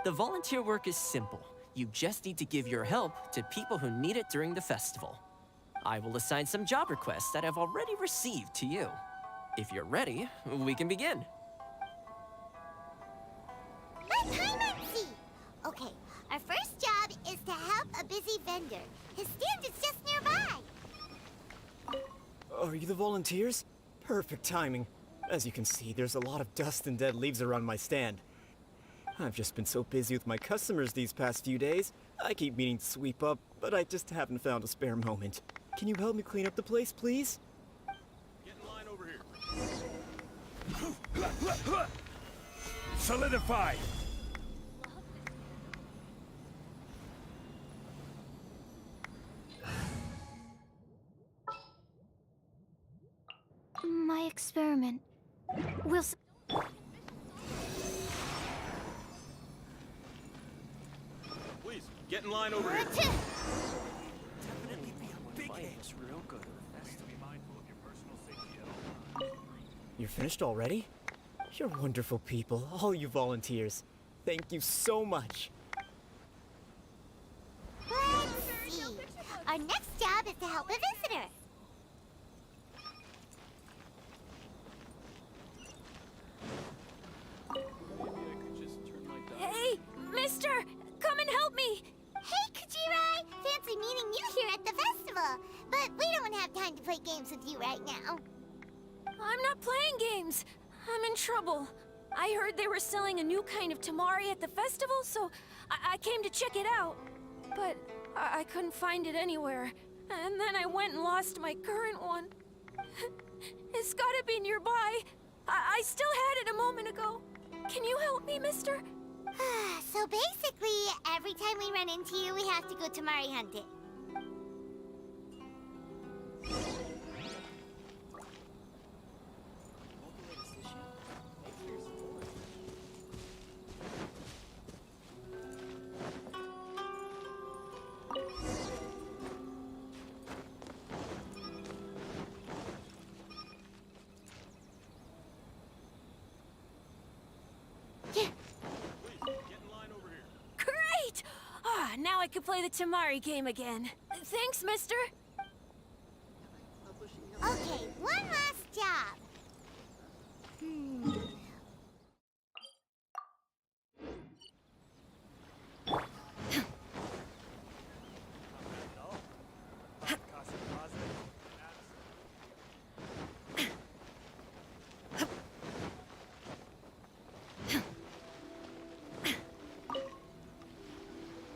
The volunteer work is simple. You just need to give your help to people who need it during the festival. I will assign some job requests that I've already received to you. If you're ready, we can begin. Let Paimon see. Okay, our first job is to help a busy vendor. His stand is just nearby. Are you the volunteers? Perfect timing. As you can see, there's a lot of dust and dead leaves around my stand. I've just been so busy with my customers these past few days. I keep meaning to sweep up, but I just haven't found a spare moment. Can you help me clean up the place, please? Get in line over here. Solidify! My experiment. Will Please, get in line over here. You're finished already? You're wonderful people, all you volunteers. Thank you so much. Let's see. Our next job is to help a visitor. Hey, mister! Come and help me! Hey, Kujirai! Fancy meeting you here at the festival. But we don't have time to play games with you right now. I'm not playing games. I'm in trouble. I heard they were selling a new kind of tamari at the festival, so I came to check it out. But I couldn't find it anywhere. And then I went and lost my current one. It's gotta be nearby. I still had it a moment ago. Can you help me, mister? So basically, every time we run into you, we have to go tamari hunting. Great! Now I can play the tamari game again. Thanks, mister. Okay, one last job.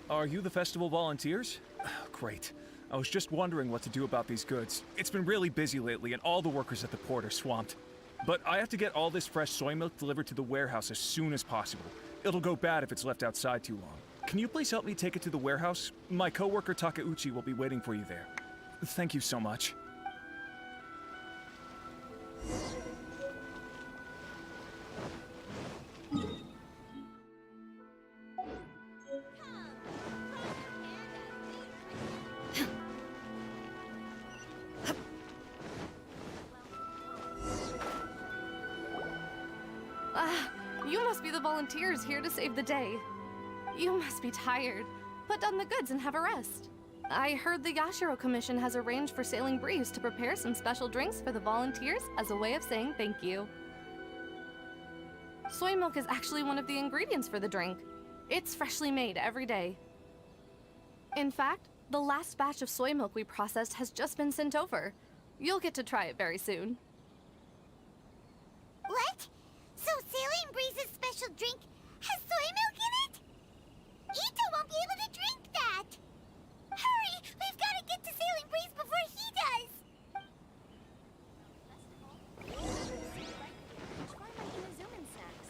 Are you the festival volunteers? Great. I was just wondering what to do about these goods. It's been really busy lately, and all the workers at the port are swamped. But I have to get all this fresh soy milk delivered to the warehouse as soon as possible. It'll go bad if it's left outside too long. Can you please help me take it to the warehouse? My coworker Takeuchi will be waiting for you there. Thank you so much. You must be the volunteers here to save the day. You must be tired. Put down the goods and have a rest. I heard the Yashiro Commission has arranged for Sailing Breeze to prepare some special drinks for the volunteers as a way of saying thank you. Soy milk is actually one of the ingredients for the drink. It's freshly made every day. In fact, the last batch of soy milk we processed has just been sent over. You'll get to try it very soon. What? So Sailing Breeze's special drink has soy milk in it? Ito won't be able to drink that! Hurry! We've got to get to Sailing Breeze before he does! Try my Inazuman snacks.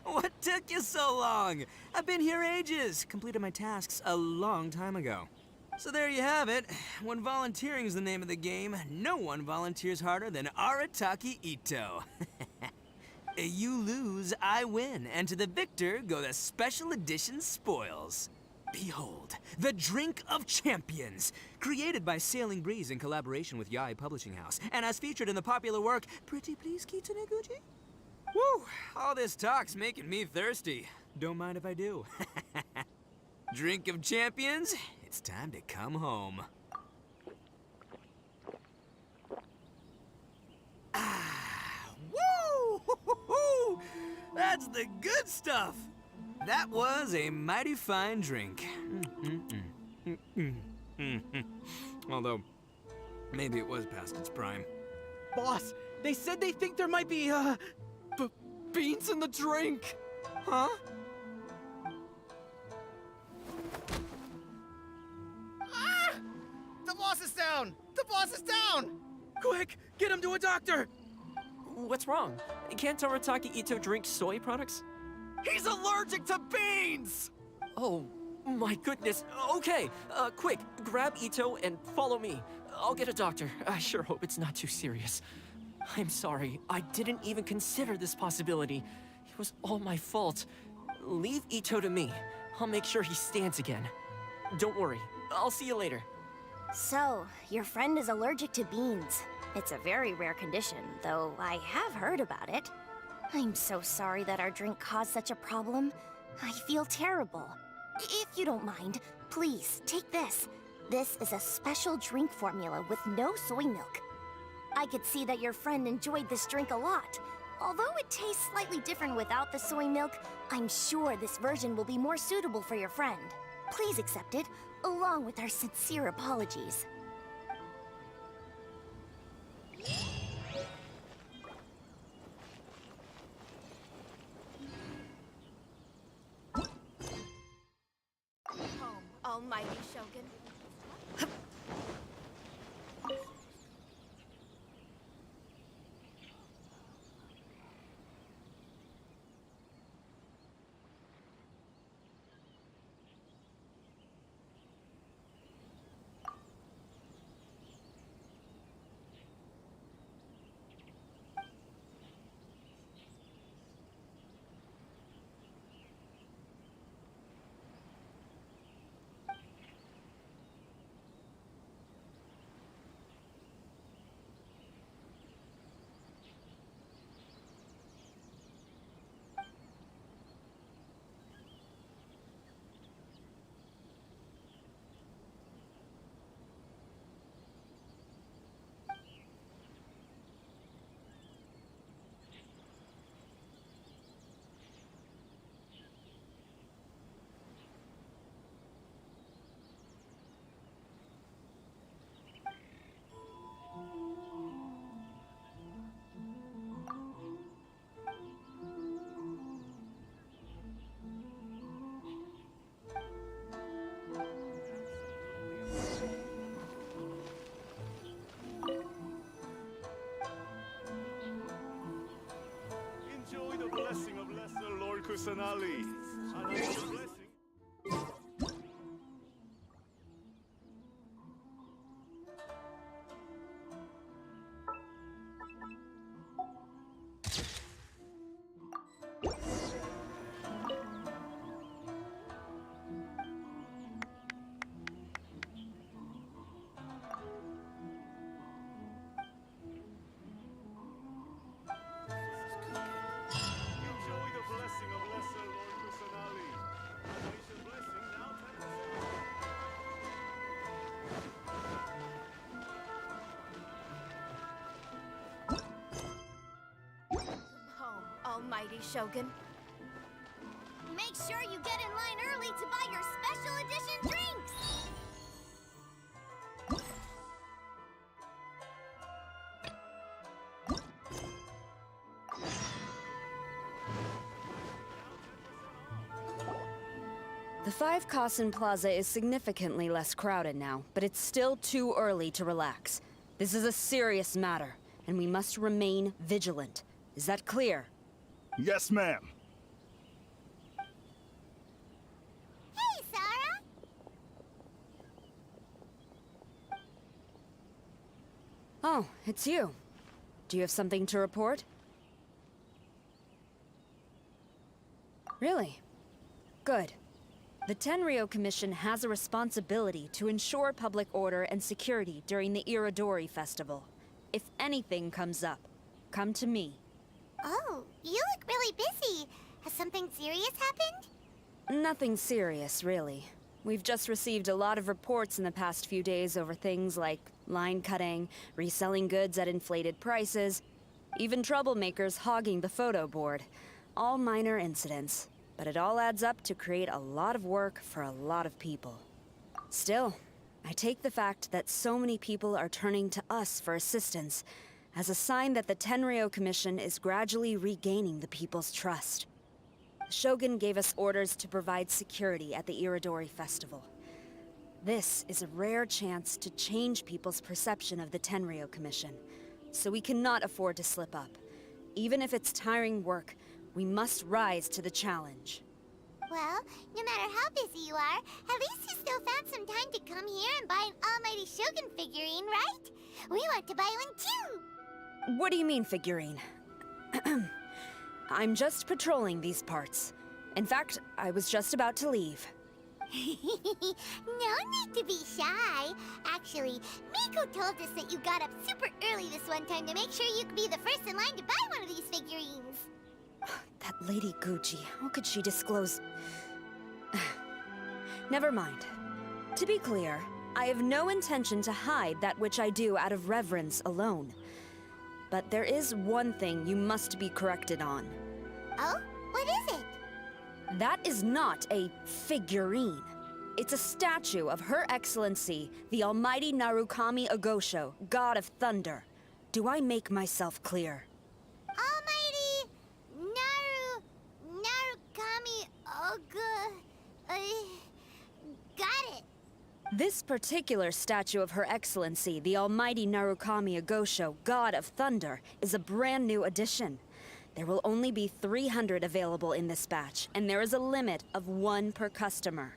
What took you so long? I've been here ages. Completed my tasks a long time ago. So there you have it. When volunteering is the name of the game, no one volunteers harder than Arataki Ito. You lose, I win, and to the victor go the special edition spoils. Behold, the Drink of Champions, created by Sailing Breeze in collaboration with Yae Publishing House, and as featured in the popular work, Pretty Please Kitsune Guji? Woo! All this talk's making me thirsty. Don't mind if I do. Drink of Champions, it's time to come home. Woo! That's the good stuff! That was a mighty fine drink. Although, maybe it was past its prime. Boss, they said they think there might be, beans in the drink. Huh? Ah! The boss is down! The boss is down! Quick, get him to a doctor! What's wrong? Can't Arataki Ito drink soy products? He's allergic to beans! Oh, my goodness. Okay, quick, grab Ito and follow me. I'll get a doctor. I sure hope it's not too serious. I'm sorry, I didn't even consider this possibility. It was all my fault. Leave Ito to me. I'll make sure he stands again. Don't worry, I'll see you later. So, your friend is allergic to beans. It's a very rare condition, though I have heard about it. I'm so sorry that our drink caused such a problem. I feel terrible. If you don't mind, please take this. This is a special drink formula with no soy milk. I could see that your friend enjoyed this drink a lot. Although it tastes slightly different without the soy milk, I'm sure this version will be more suitable for your friend. Please accept it, along with our sincere apologies. almighty Shogun. Enjoy the blessing of Lesser Lord Kusanali. And the blessing. Enjoy the blessing of Lesser Lord Kusanali. And Aisha's blessing now 10%. Home, almighty Shogun. Make sure you get in line early to buy your special edition drinks! The 5 Kasen Plaza is significantly less crowded now, but it's still too early to relax. This is a serious matter, and we must remain vigilant. Is that clear? Yes, ma'am. Hey, Sarah! Oh, it's you. Do you have something to report? Really? Good. The Tenryou Commission has a responsibility to ensure public order and security during the Irodori Festival. If anything comes up, come to me. Oh, you look really busy. Has something serious happened? Nothing serious, really. We've just received a lot of reports in the past few days over things like line cutting, reselling goods at inflated prices, even troublemakers hogging the photo board. All minor incidents. But it all adds up to create a lot of work for a lot of people. Still, I take the fact that so many people are turning to us for assistance as a sign that the Tenryou Commission is gradually regaining the people's trust. The Shogun gave us orders to provide security at the Irodori Festival. This is a rare chance to change people's perception of the Tenryou Commission, so we cannot afford to slip up. Even if it's tiring work, we must rise to the challenge. Well, no matter how busy you are, at least you still found some time to come here and buy an Almighty Shogun figurine, right? We want to buy one too! What do you mean, figurine? I'm just patrolling these parts. In fact, I was just about to leave. No need to be shy. Actually, Miko told us that you got up super early this one time to make sure you could be the first in line to buy one of these figurines. That Lady Gucci, how could she disclose... Never mind. To be clear, I have no intention to hide that which I do out of reverence alone. But there is one thing you must be corrected on. Oh? What is it? That is not a figurine. It's a statue of Her Excellency, the Almighty Narukami Agosho, God of Thunder. Do I make myself clear? Almighty Narukami Oga... got it. This particular statue of Her Excellency, the Almighty Narukami Agosho, God of Thunder, is a brand new addition. There will only be 300 available in this batch, and there is a limit of 1 per customer.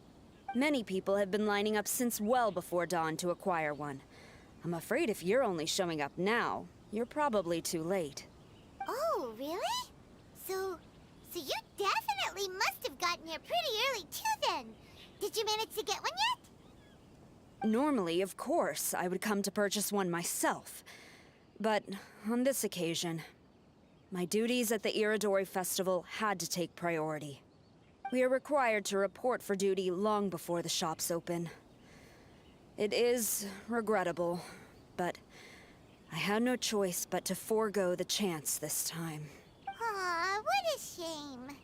Many people have been lining up since well before dawn to acquire one. I'm afraid if you're only showing up now, you're probably too late. Oh, really? So you definitely must have gotten here pretty early too then. Did you manage to get one yet? Normally, of course, I would come to purchase one myself. But on this occasion, my duties at the Iridori Festival had to take priority. We are required to report for duty long before the shops open. It is regrettable, but I had no choice but to forego the chance this time. Aw, what a shame.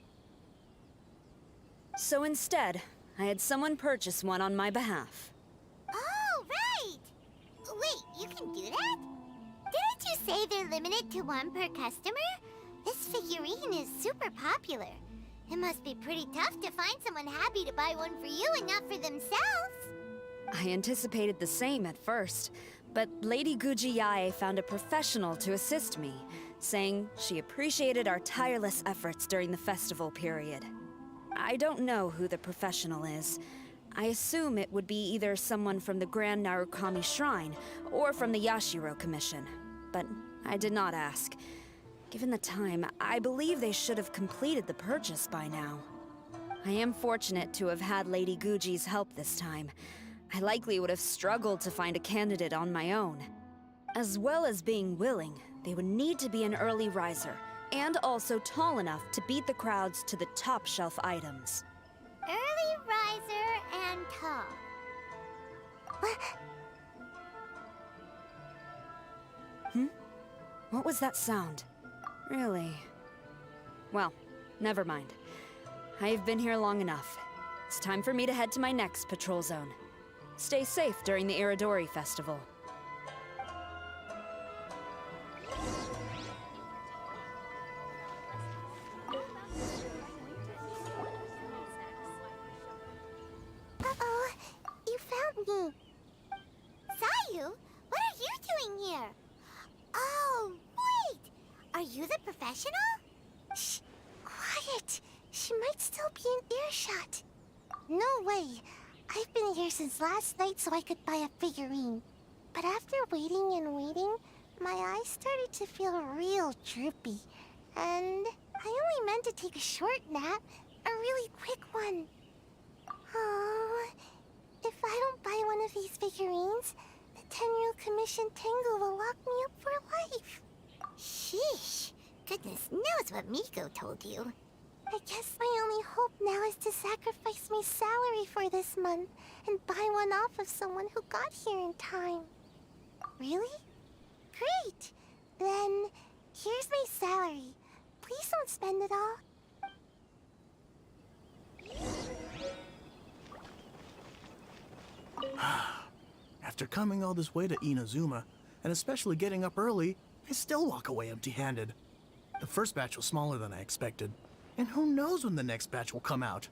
So instead, I had someone purchase one on my behalf. Oh, right! Wait, you can do that? Didn't you say they're limited to 1 per customer? This figurine is super popular. It must be pretty tough to find someone happy to buy one for you and not for themselves. I anticipated the same at first, but Lady Guji Yae found a professional to assist me, saying she appreciated our tireless efforts during the festival period. I don't know who the professional is. I assume it would be either someone from the Grand Narukami Shrine or from the Yashiro Commission, but I did not ask. Given the time, I believe they should have completed the purchase by now. I am fortunate to have had Lady Guji's help this time. I likely would have struggled to find a candidate on my own. As well as being willing, they would need to be an early riser, and also tall enough to beat the crowds to the top shelf items. Early riser and tall. What was that sound? Really? Well, never mind. I've been here long enough. It's time for me to head to my next patrol zone. Stay safe during the Iridori Festival. Uh-oh, you found me. Sayu, what are you doing here? Oh, wait! Are you the professional? Shh, quiet. She might still be in earshot. No way. I've been here since last night so I could buy a figurine. But after waiting and waiting, my eyes started to feel real droopy. And I only meant to take a short nap, a really quick one. Oh, if I don't buy one of these figurines, the 10-year-old commission Tengu will lock me up for life. Sheesh. Goodness knows what Miko told you. I guess my only hope now is to sacrifice my salary for this month and buy one off of someone who got here in time. Really? Great! Then, here's my salary. Please don't spend it all. After coming all this way to Inazuma, and especially getting up early, I still walk away empty-handed. The first batch was smaller than I expected, and who knows when the next batch will come out.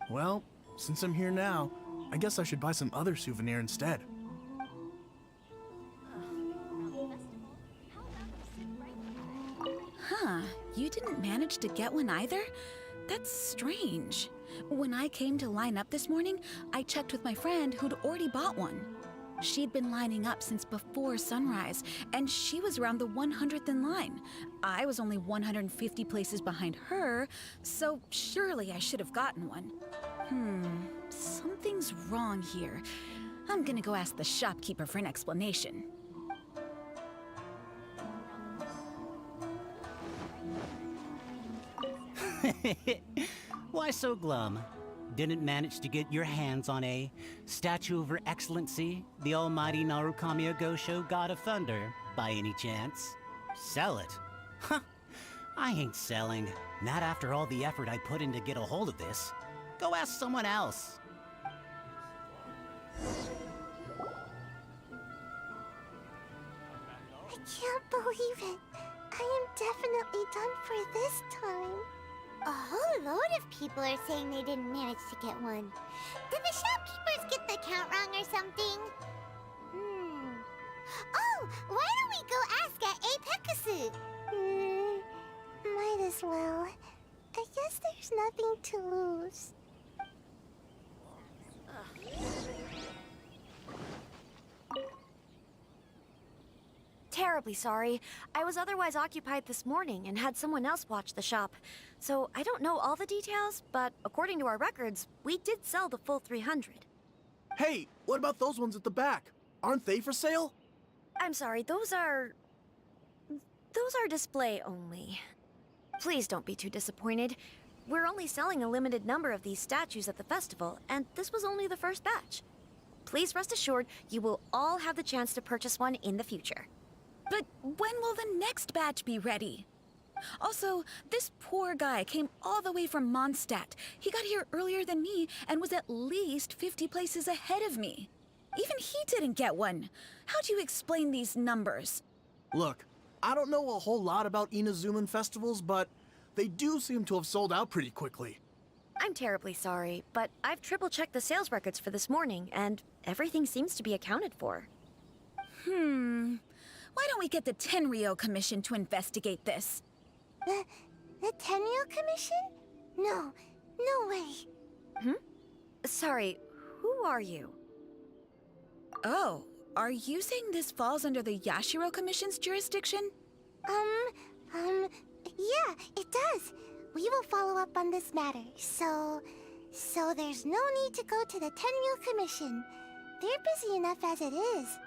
Well, since I'm here now, I guess I should buy some other souvenir instead. Huh, you didn't manage to get one either? That's strange. When I came to line up this morning, I checked with my friend who'd already bought one. She'd been lining up since before sunrise, and she was around the 100th in line. I was only 150 places behind her, so surely I should have gotten one. Something's wrong here. I'm gonna go ask the shopkeeper for an explanation. Why so glum? Didn't manage to get your hands on a statue of Her Excellency, the Almighty Narukami Agosho, God of Thunder, by any chance? Sell it? Huh. I ain't selling. Not after all the effort I put in to get a hold of this. Go ask someone else. I can't believe it. I am definitely done for this time. A whole load of people are saying they didn't manage to get one. Did the shopkeepers get the count wrong or something? Oh, why don't we go ask at Apekasu? Might as well. I guess there's nothing to lose. Terribly sorry. I was otherwise occupied this morning and had someone else watch the shop. So I don't know all the details, but according to our records, we did sell the full 300. Hey, what about those ones at the back? Aren't they for sale? I'm sorry, those are display only. Please don't be too disappointed. We're only selling a limited number of these statues at the festival, and this was only the first batch. Please rest assured, you will all have the chance to purchase one in the future. But when will the next batch be ready? Also, this poor guy came all the way from Mondstadt. He got here earlier than me and was at least 50 places ahead of me. Even he didn't get one. How do you explain these numbers? Look, I don't know a whole lot about Inazuman festivals, but they do seem to have sold out pretty quickly. I'm terribly sorry, but I've triple-checked the sales records for this morning, and everything seems to be accounted for. Why don't we get the Tenryo Commission to investigate this? The Tenryo Commission? No way. Sorry, who are you? Oh, are you saying this falls under the Yashiro Commission's jurisdiction? Yeah, it does. We will follow up on this matter, so there's no need to go to the Tenryo Commission. They're busy enough as it is.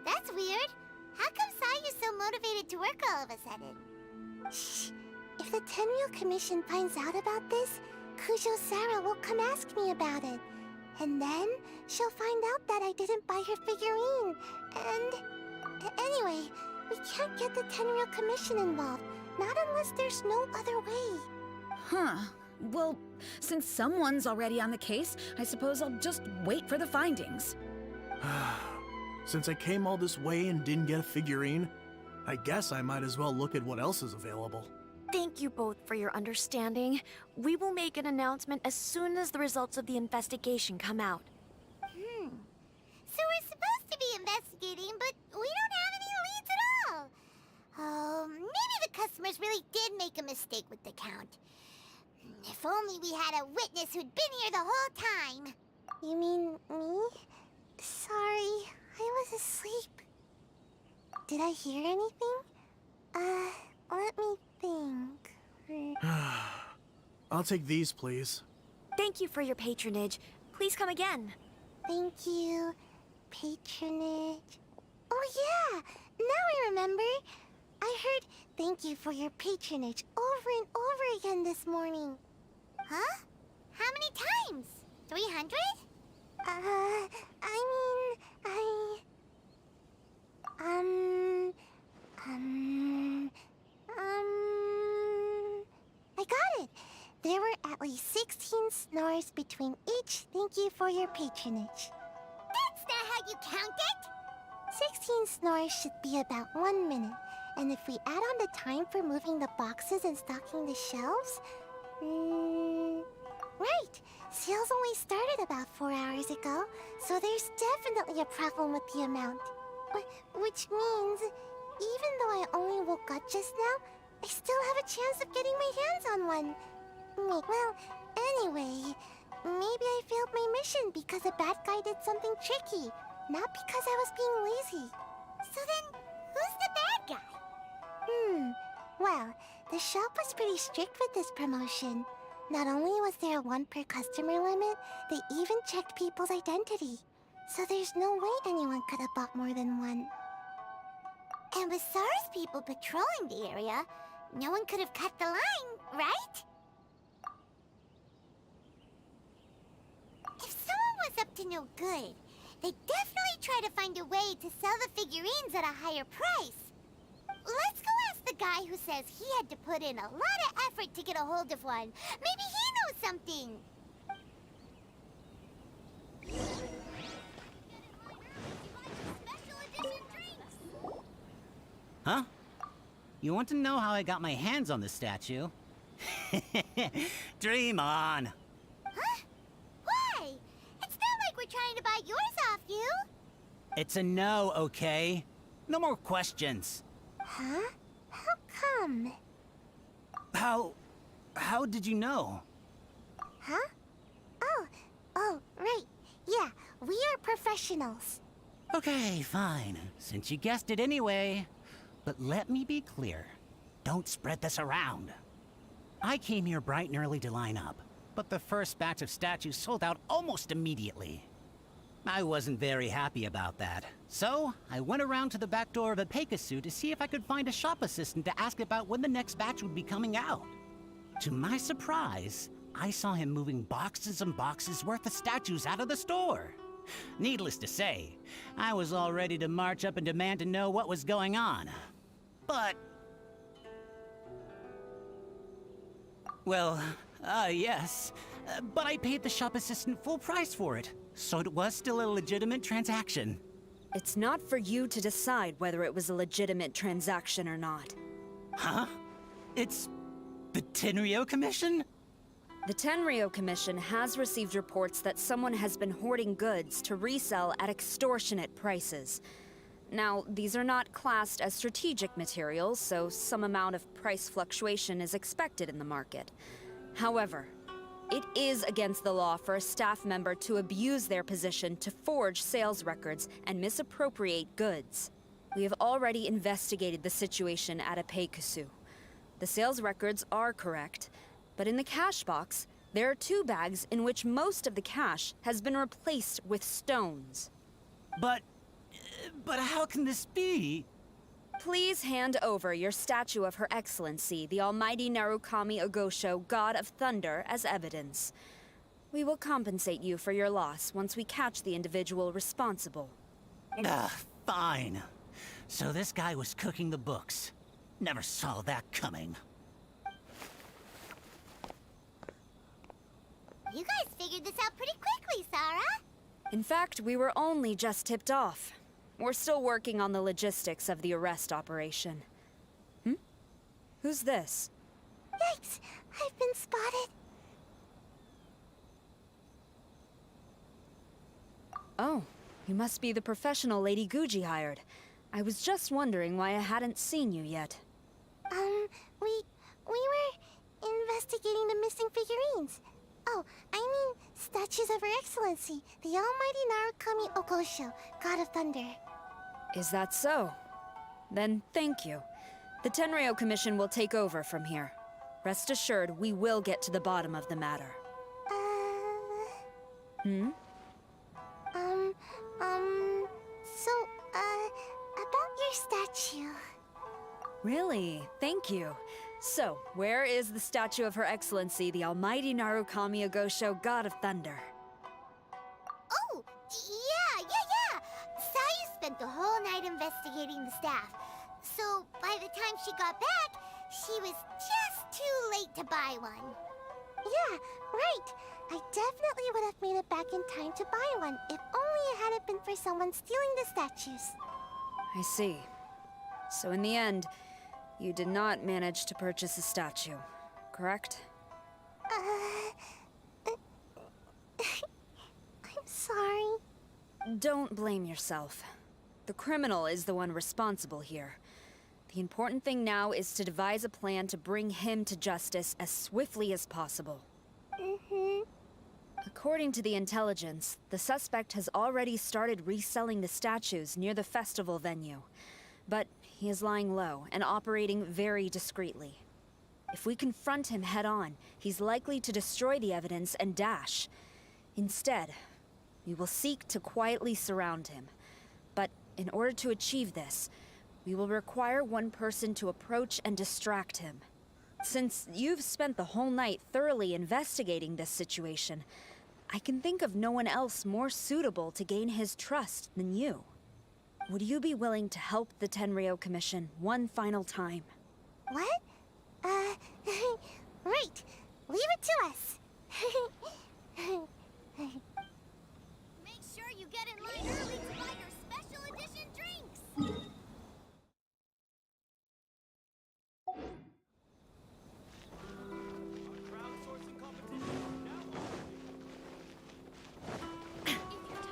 That's weird. How come Sayu's so motivated to work all of a sudden? Shh. If the Tenryo Commission finds out about this, Kujo Sarah will come ask me about it. And then she'll find out that I didn't buy her figurine. And anyway, we can't get the Tenryo Commission involved, not unless there's no other way. Huh. Well, since someone's already on the case, I suppose I'll just wait for the findings. Since I came all this way and didn't get a figurine, I guess I might as well look at what else is available. Thank you both for your understanding. We will make an announcement as soon as the results of the investigation come out. So we're supposed to be investigating, but we don't have any leads at all. Oh, maybe the customers really did make a mistake with the count. If only we had a witness who'd been here the whole time. You mean me? Sorry, I was asleep. Did I hear anything? Let me think. I'll take these, please. Thank you for your patronage. Please come again. Thank you. Patronage. Oh yeah, now I remember. I heard thank you for your patronage over and over again this morning. Huh? How many times? 300? I got it. There were at least 16 snores between each thank you for your patronage. That's not how you count it! 16 snores should be about 1 minute. And if we add on the time for moving the boxes and stocking the shelves... Right! Sales only started about 4 hours ago, so there's definitely a problem with the amount. Which means, even though I only woke up just now, I still have a chance of getting my hands on one. Well, anyway, maybe I failed my mission because a bad guy did something tricky, not because I was being lazy. So then, who's the bad guy? Well, the shop was pretty strict with this promotion. Not only was there a 1 per customer limit, they even checked people's identity. So there's no way anyone could have bought more than one. And with SARS people patrolling the area, no one could have cut the line, right? If someone was up to no good, they'd definitely try to find a way to sell the figurines at a higher price. Let's go ask the guy who says he had to put in a lot of effort to get a hold of one. Maybe he knows something. Huh? You want to know how I got my hands on the statue? Dream on! Huh? trying to buy yours off you. It's a no, okay? No more questions. Huh? How come? How did you know? Huh? Oh, right. Yeah, we are professionals. Okay, fine. Since you guessed it anyway. But let me be clear. Don't spread this around. I came here bright and early to line up, but the first batch of statues sold out almost immediately. I wasn't very happy about that. So, I went around to the back door of a Pegasus to see if I could find a shop assistant to ask about when the next batch would be coming out. To my surprise, I saw him moving boxes and boxes worth of statues out of the store. Needless to say, I was all ready to march up and demand to know what was going on. But... well, yes. But I paid the shop assistant full price for it, so it was still a legitimate transaction. It's not for you to decide whether it was a legitimate transaction or not. Huh? It's the Tenryo Commission? The Tenryo Commission has received reports that someone has been hoarding goods to resell at extortionate prices. Now, these are not classed as strategic materials, so some amount of price fluctuation is expected in the market. However, it is against the law for a staff member to abuse their position to forge sales records and misappropriate goods. We have already investigated the situation at Apeikusu. The sales records are correct, but in the cash box, there are 2 bags in which most of the cash has been replaced with stones. But how can this be? Please hand over your statue of Her Excellency, the Almighty Narukami Ogosho, God of Thunder, as evidence. We will compensate you for your loss once we catch the individual responsible. Fine. So this guy was cooking the books. Never saw that coming. You guys figured this out pretty quickly, Sarah. In fact, we were only just tipped off. We're still working on the logistics of the arrest operation. Who's this? Yikes! I've been spotted. Oh, you must be the professional Lady Guji hired. I was just wondering why I hadn't seen you yet. We were investigating the missing figurines. Oh, I mean, statues of Her Excellency, the Almighty Narukami Ogosho, God of Thunder. Is that so? Then thank you. The Tenryo Commission will take over from here. Rest assured, we will get to the bottom of the matter. About your statue. Really? Thank you. So, where is the statue of Her Excellency, the Almighty Narukami Ogosho, God of Thunder? Oh, yeah! Sayu spent the whole night investigating the staff. So, by the time she got back, she was just too late to buy one. Yeah, right. I definitely would have made it back in time to buy one, if only it hadn't been for someone stealing the statues. I see. So in the end, you did not manage to purchase a statue, correct? I'm sorry. Don't blame yourself. The criminal is the one responsible here. The important thing now is to devise a plan to bring him to justice as swiftly as possible. According to the intelligence, the suspect has already started reselling the statues near the festival venue. But he is lying low and operating very discreetly. If we confront him head-on, he's likely to destroy the evidence and dash. Instead, we will seek to quietly surround him. But in order to achieve this, we will require one person to approach and distract him. Since you've spent the whole night thoroughly investigating this situation, I can think of no one else more suitable to gain his trust than you. Would you be willing to help the Tenryo Commission one final time? What? Right. Leave it to us. Make sure you get in line early to buy your special edition drinks. If you're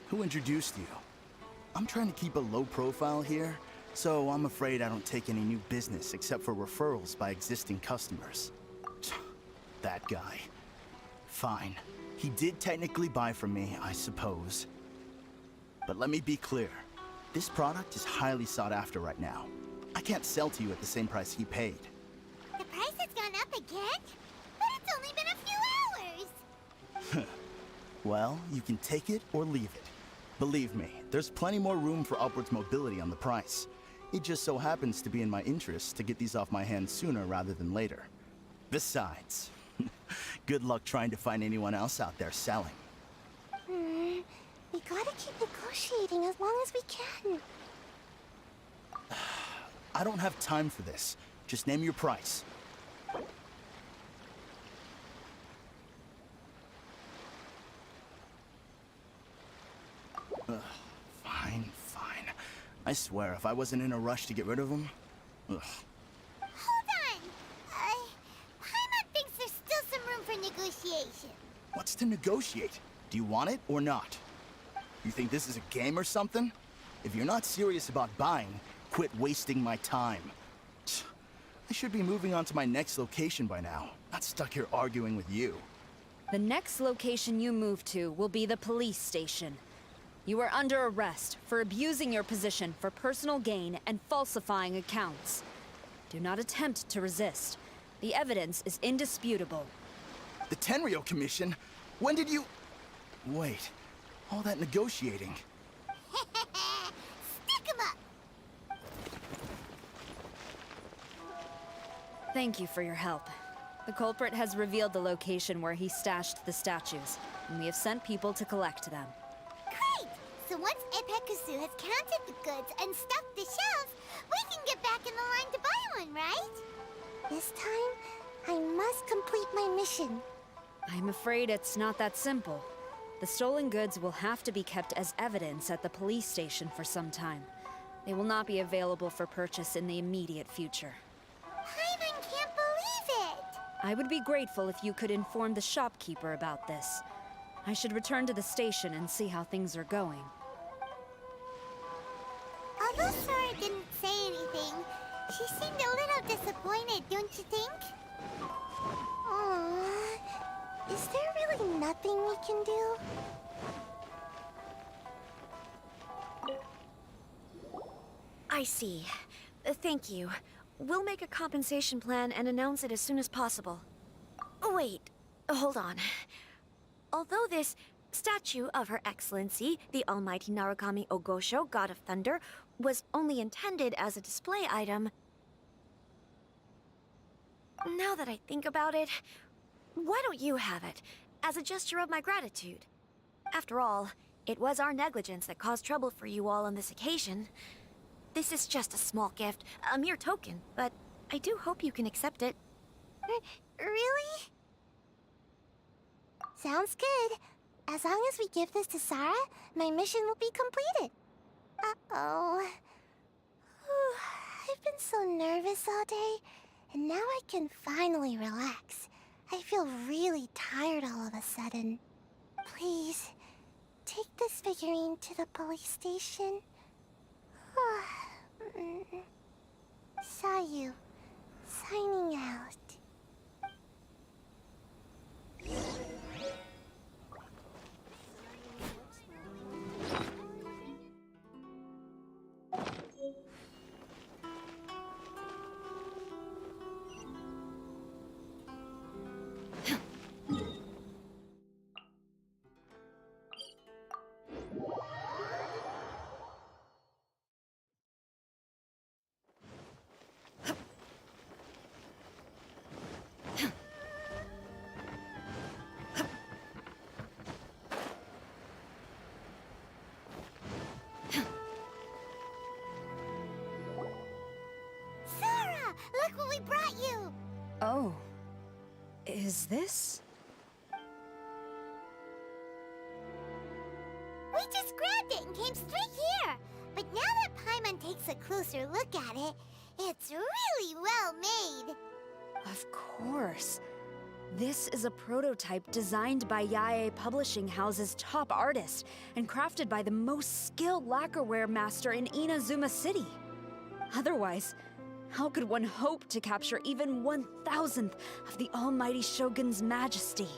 Who introduced you? I'm trying to keep a low profile here, so I'm afraid I don't take any new business except for referrals by existing customers. That guy. Fine. He did technically buy from me, I suppose. But let me be clear. This product is highly sought after right now. I can't sell to you at the same price he paid. The price has gone up again? But it's only been a few hours! Well, you can take it or leave it. Believe me, there's plenty more room for upwards mobility on the price. It just so happens to be in my interest to get these off my hands sooner rather than later. Besides, good luck trying to find anyone else out there selling. We gotta keep negotiating as long as we can. I don't have time for this. Just name your price. Fine. I swear, if I wasn't in a rush to get rid of him... Ugh. Hold on! Paimon thinks there's still some room for negotiation. What's to negotiate? Do you want it or not? You think this is a game or something? If you're not serious about buying, quit wasting my time. I should be moving on to my next location by now, not stuck here arguing with you. The next location you move to will be the police station. You are under arrest for abusing your position for personal gain and falsifying accounts. Do not attempt to resist. The evidence is indisputable. The Tenryo Commission? When did you... Wait, all that negotiating. Stick 'em up! Thank you for your help. The culprit has revealed the location where he stashed the statues, and we have sent people to collect them. Great! So once Epekusu has counted the goods and stuffed the shelves, we can get back in the line to buy one, right? This time, I must complete my mission. I'm afraid it's not that simple. The stolen goods will have to be kept as evidence at the police station for some time. They will not be available for purchase in the immediate future. Paimon can't believe it! I would be grateful if you could inform the shopkeeper about this. I should return to the station and see how things are going. Although Sora didn't say anything, she seemed a little disappointed, don't you think? Aww. Is there really nothing we can do? I see. Thank you. We'll make a compensation plan and announce it as soon as possible. Oh, wait. Hold on. Although this statue of Her Excellency, the Almighty Narukami Ogosho, God of Thunder, was only intended as a display item, now that I think about it, why don't you have it, as a gesture of my gratitude? After all, it was our negligence that caused trouble for you all on this occasion. This is just a small gift, a mere token, but I do hope you can accept it. Really? Sounds good. As long as we give this to Sarah, my mission will be completed. Uh-oh. I've been so nervous all day, and now I can finally relax. I feel really tired all of a sudden. Please, take this figurine to the police station. Sayu, signing out. Look what we brought you! Oh. Is this? We just grabbed it and came straight here! But now that Paimon takes a closer look at it, it's really well made! Of course. This is a prototype designed by Yae Publishing House's top artist and crafted by the most skilled lacquerware master in Inazuma City. Otherwise, how could one hope to capture even 1,000th of the almighty Shogun's majesty?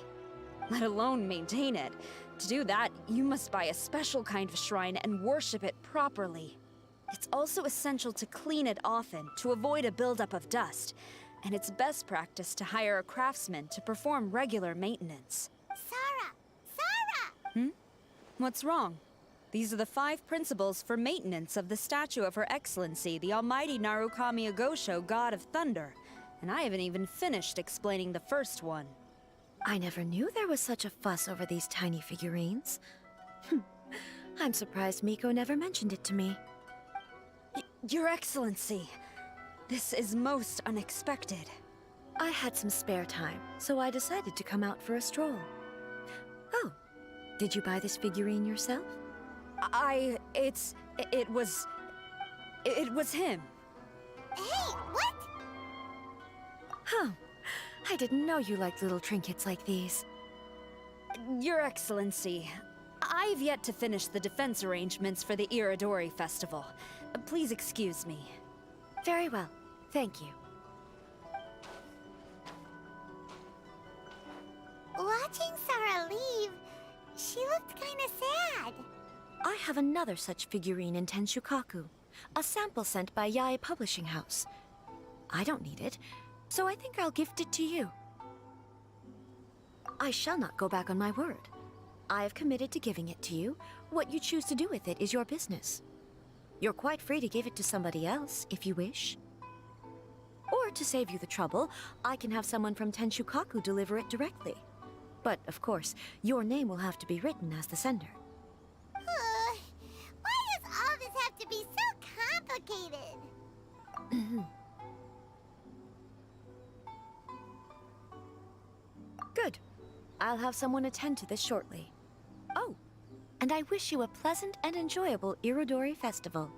Let alone maintain it. To do that, you must buy a special kind of shrine and worship it properly. It's also essential to clean it often to avoid a buildup of dust, and it's best practice to hire a craftsman to perform regular maintenance. Sarah! Sarah! What's wrong? These are the 5 principles for maintenance of the statue of Her Excellency, the Almighty Narukami Agosho, God of Thunder. And I haven't even finished explaining the first one. I never knew there was such a fuss over these tiny figurines. I'm surprised Miko never mentioned it to me. Your Excellency, this is most unexpected. I had some spare time, so I decided to come out for a stroll. Oh, did you buy this figurine yourself? It was him. Hey, what? Huh. I didn't know you liked little trinkets like these. Your Excellency, I've yet to finish the defense arrangements for the Iridori Festival. Please excuse me. Very well. Thank you. Watching Sarah leave, she looked kinda sad. I have another such figurine in Tenshukaku, a sample sent by Yae Publishing House. I don't need it, so I think I'll gift it to you. I shall not go back on my word. I have committed to giving it to you. What you choose to do with it is your business. You're quite free to give it to somebody else, if you wish. Or to save you the trouble, I can have someone from Tenshukaku deliver it directly. But, of course, your name will have to be written as the sender. Why does all this have to be so complicated? Good. I'll have someone attend to this shortly. Oh, and I wish you a pleasant and enjoyable Irodori Festival.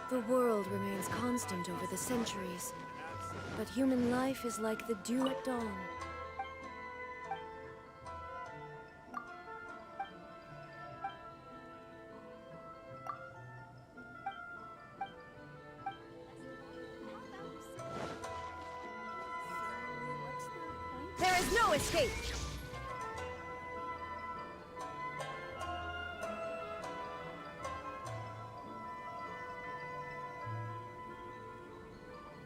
The world remains constant over the centuries, but human life is like the dew at dawn. There is no escape!